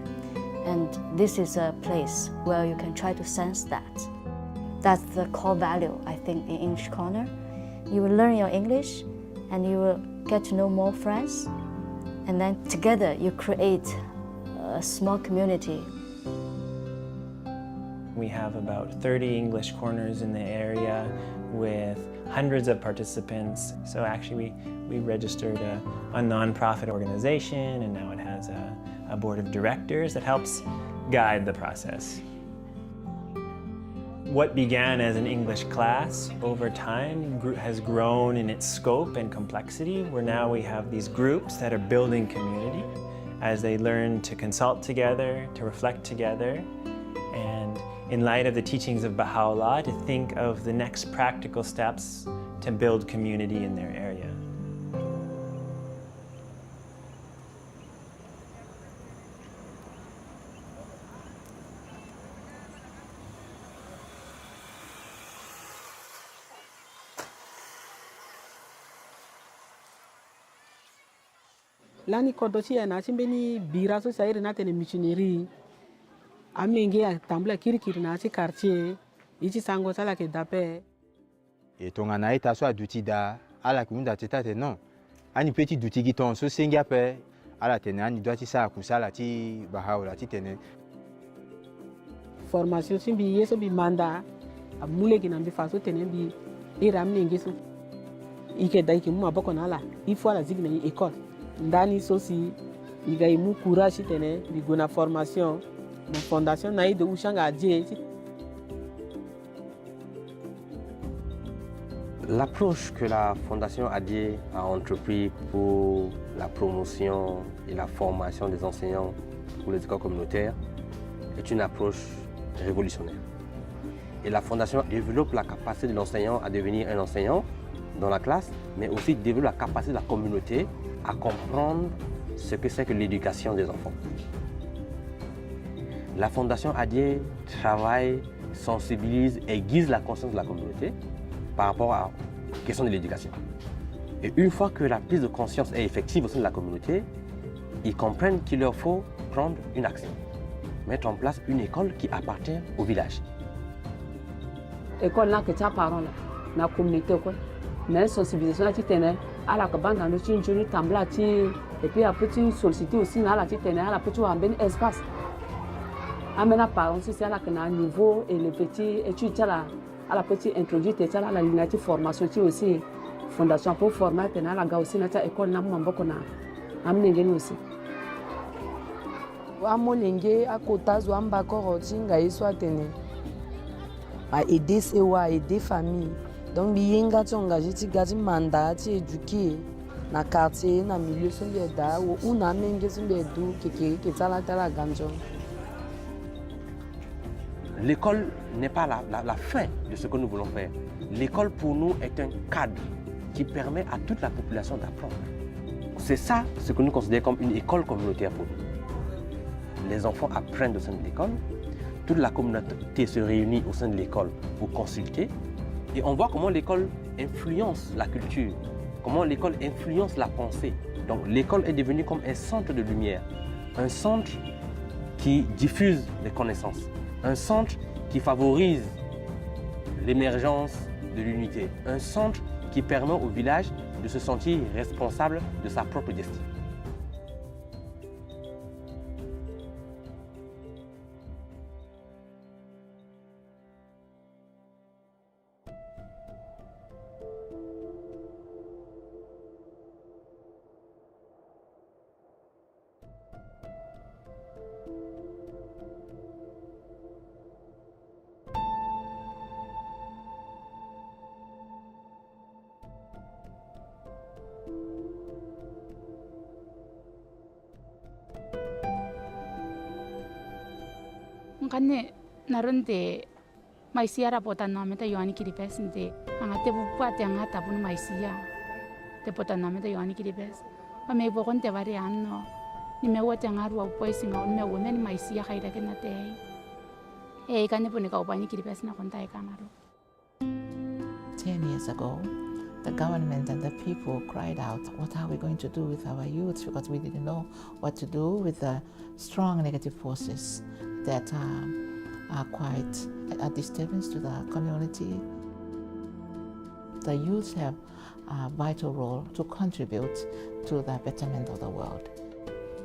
And this is a place where you can try to sense that. That's the core value, I think, in English Corner. You will learn your English and you will get to know more friends. And then together you create a small community. We have about 30 English corners in the area with hundreds of participants. So actually we registered a non-profit organization, and now it has a board of directors that helps guide the process. What began as an English class over time has grown in its scope and complexity, where now we have these groups that are building community as they learn to consult together, to reflect together, and in light of the teachings of Bahá'u'lláh, to think of the next practical steps to build community in their area. Lani kodochi na chimbeni bira so sairi na tene missionary amenge ya tambla kirikiri na chi quartier ichi sango sala ke dape et tonga na ita so aduti da ala kunda teta te non ani petit duti giton so sengia pe ala tene ani doiti sa kusala ti Bahá'u'lláh ti tene formation simbi yeso bi manda amule ki nambi faso tene bi iramne ngeso ike dai ki mu aboko na ala ifo ala zigna école ndani sosi iga imu courage tene bigona formation na fondation na de ushanga adie. L'approche que la Fondation Adié a entrepris pour la promotion et la formation des enseignants pour les écoles communautaires est une approche révolutionnaire. Et la Fondation développe la capacité de l'enseignant à devenir un enseignant dans la classe, mais aussi développe la capacité de la communauté à comprendre ce que c'est que l'éducation des enfants. La Fondation Adié travaille, sensibilise et guide la conscience de la communauté par rapport à la question de l'éducation. Et une fois que la prise de conscience est effective au sein de la communauté, ils comprennent qu'il leur faut prendre une action, mettre en place une école qui appartient au village. École là que tu as parlé, la communauté quoi, mais sensibilisation là tu tenais, à la cabane dans le chinchou tambla tu, et puis après tu solliciter aussi là tu tenais, à la petite ou un ben espace. Amena parents c'est là que na niveau et le petit étude là, à la petite introduite et là la lunatique formation tu aussi fondation pour former tenais la gars aussi na ta école na mambo kona, amene ngeni aussi. Amolenge akotazo ambako chinga iswa tene. À aider ses wa aider famille donc biyenga tsonga jiti gati mandat ti éduquer na quartier na milieu sombe da ou una menge sombe du ke tsala tala ganjo. L'école n'est pas la fin de ce que nous voulons faire. L'école pour nous est un cadre qui permet à toute la population d'apprendre. C'est ça ce que nous considérons comme une école communautaire pour nous. Les enfants apprennent au sein de l'école. Toute la communauté se réunit au sein de l'école pour consulter et on voit comment l'école influence la culture, comment l'école influence la pensée. Donc l'école est devenue comme un centre de lumière, un centre qui diffuse les connaissances, un centre qui favorise l'émergence de l'unité, un centre qui permet au village de se sentir responsable de sa propre destinée. Ngane naronde maisia rapota nome ta yoani kiripes nte angate bupate angata pun maisia te pota nome ta yoani kiripes pa me bokon te vari anno ni me wote ngaru au poisinga me wona ni maisia khaira kenate kane pone ka upani kiripes na konta e kanaro. 10 years ago, the government and the people cried out, what are we going to do with our youth? Because we didn't know what to do with the strong negative forces that are quite a disturbance to the community. The youth have a vital role to contribute to the betterment of the world.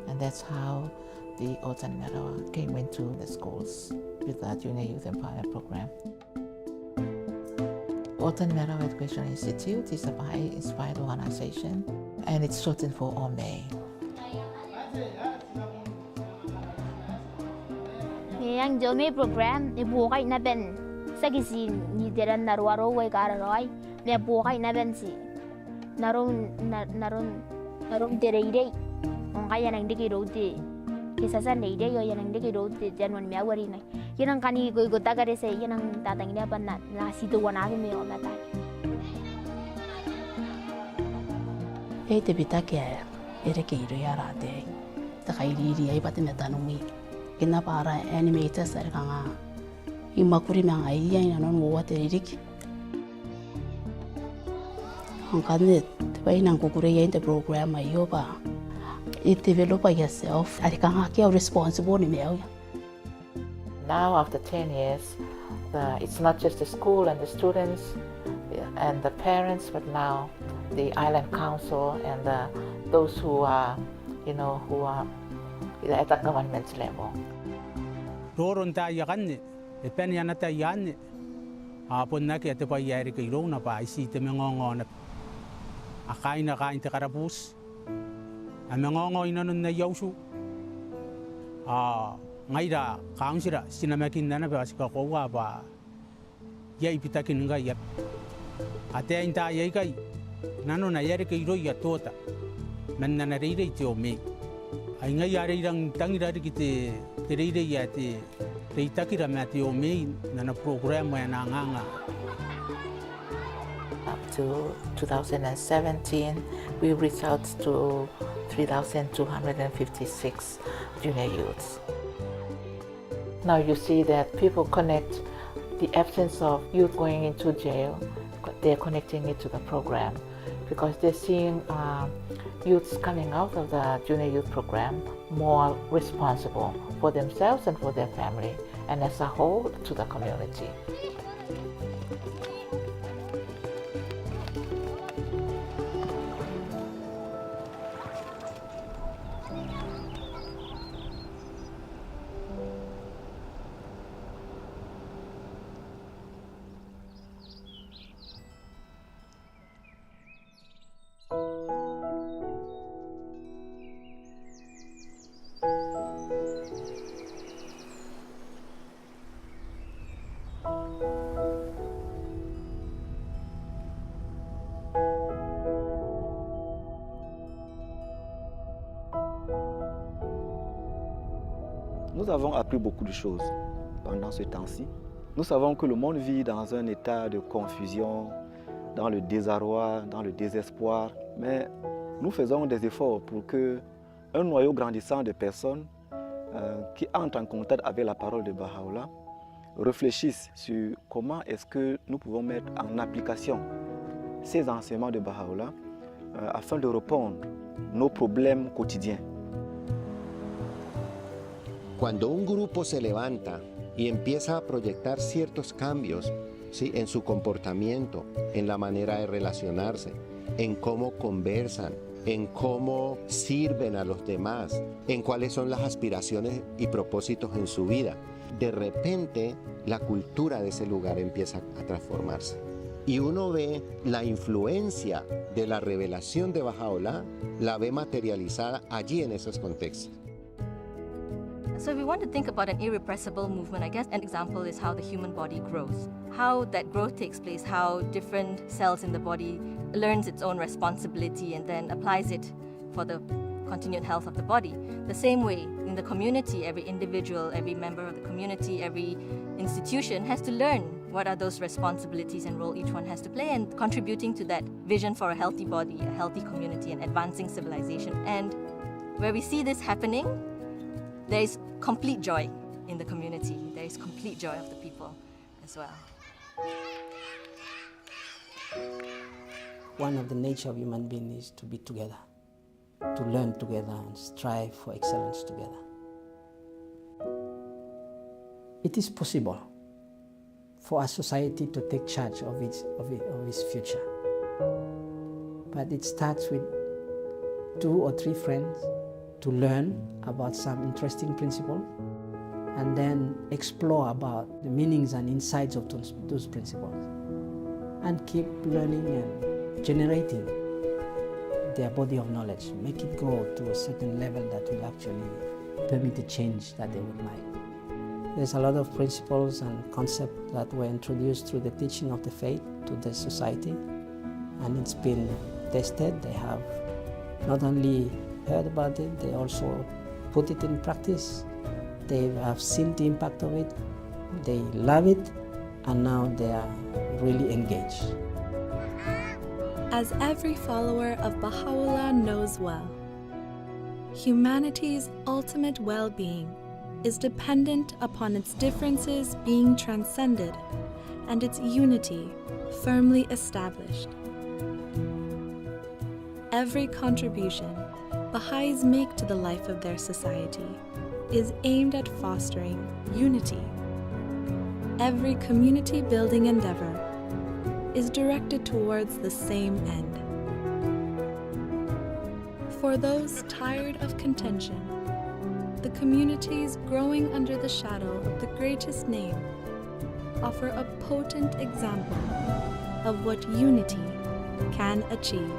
And that's how the Otan Mero came into the schools with the Junior Youth Empowerment Program. Otan Mero Education Institute is a Baha'i-inspired organization, and it's shortened for OME. Yang Jome program ni bukai na ben sagisi ni deran narwaro way kararoi ni bukai na ben si naron dereire on kaya nang diki rote kisasa neire yo yang diki rote janwan miawari nai yanang kani go tagare se yanang tatang ni apan na situ wanagi me o mata te bitake ere ke iro yara de ta kairi ri ai patime tanumi kina para animators sar kanga imakuri mang ai ya non wo teririk hangkane bai nang kukure ya in the program ayo ba it develop yourself ari kanga ke responsible ni meo. Now after 10 years it's not just the school and the students and the parents, but now the island council and those who are at the government level. Roron ta yakan e pen yana ta yan apon na ke te pa yari ke ro na pa isi te mengongo na akain na kain te karabus a mengongo ina nun na yausu ngaira kaungsira sinamakin na ba sika ko wa ba yai pitakin nga yap ate inta yai kai nano na yari ke ro ya tota men na reire te o me ai nga yari rang tangira ki te reire ya te itakira mate o me na program ya na nganga. Up to 2017 we reached out to 3,256 junior youths. Now you see that people connect the absence of youth going into jail, they're connecting it to the program because they're seeing youths coming out of the junior youth program more responsible for themselves and for their family, and as a whole to the community. Nous avons appris beaucoup de choses pendant ce temps-ci. Nous savons que le monde vit dans un état de confusion, dans le désarroi, dans le désespoir, mais nous faisons des efforts pour qu'un noyau grandissant de personnes qui entrent en contact avec la parole de Bahá'u'lláh réfléchissent sur comment est-ce que nous pouvons mettre en application ces enseignements de Bahá'u'lláh afin de répondre à nos problèmes quotidiens. Cuando un grupo se levanta y empieza a proyectar ciertos cambios, ¿sí?, en su comportamiento, en la manera de relacionarse, en cómo conversan, en cómo sirven a los demás, en cuáles son las aspiraciones y propósitos en su vida, de repente la cultura de ese lugar empieza a transformarse. Y uno ve la influencia de la revelación de Bahá'u'lláh, la ve materializada allí en esos contextos. So if we want to think about an irrepressible movement, I guess an example is how the human body grows. How that growth takes place, how different cells in the body learns its own responsibility and then applies it for the continued health of the body. The same way, in the community, every individual, every member of the community, every institution has to learn what are those responsibilities and role each one has to play and contributing to that vision for a healthy body, a healthy community, and advancing civilization. And where we see this happening, there is complete joy in the community. There is complete joy of the people as well. one of the nature of human beings is to be together, to learn together and strive for excellence together. It is possible for a society to take charge of its future. But it starts with 2 or 3 friends to learn about some interesting principle and then explore about the meanings and insights of those principles and keep learning and generating their body of knowledge, make it go to a certain level that will actually permit the change that they would like. There's a lot of principles and concepts that were introduced through the teaching of the faith to the society, and it's been tested. They have not only heard about it, they also put it in practice. They have seen the impact of it, they love it, and now they are really engaged. As every follower of Bahá'u'lláh knows well, humanity's ultimate well-being is dependent upon its differences being transcended and its unity firmly established. Every contribution Baha'is make to the life of their society is aimed at fostering unity. Every community-building endeavor is directed towards the same end. For those tired of contention, the communities growing under the shadow of the greatest name offer a potent example of what unity can achieve.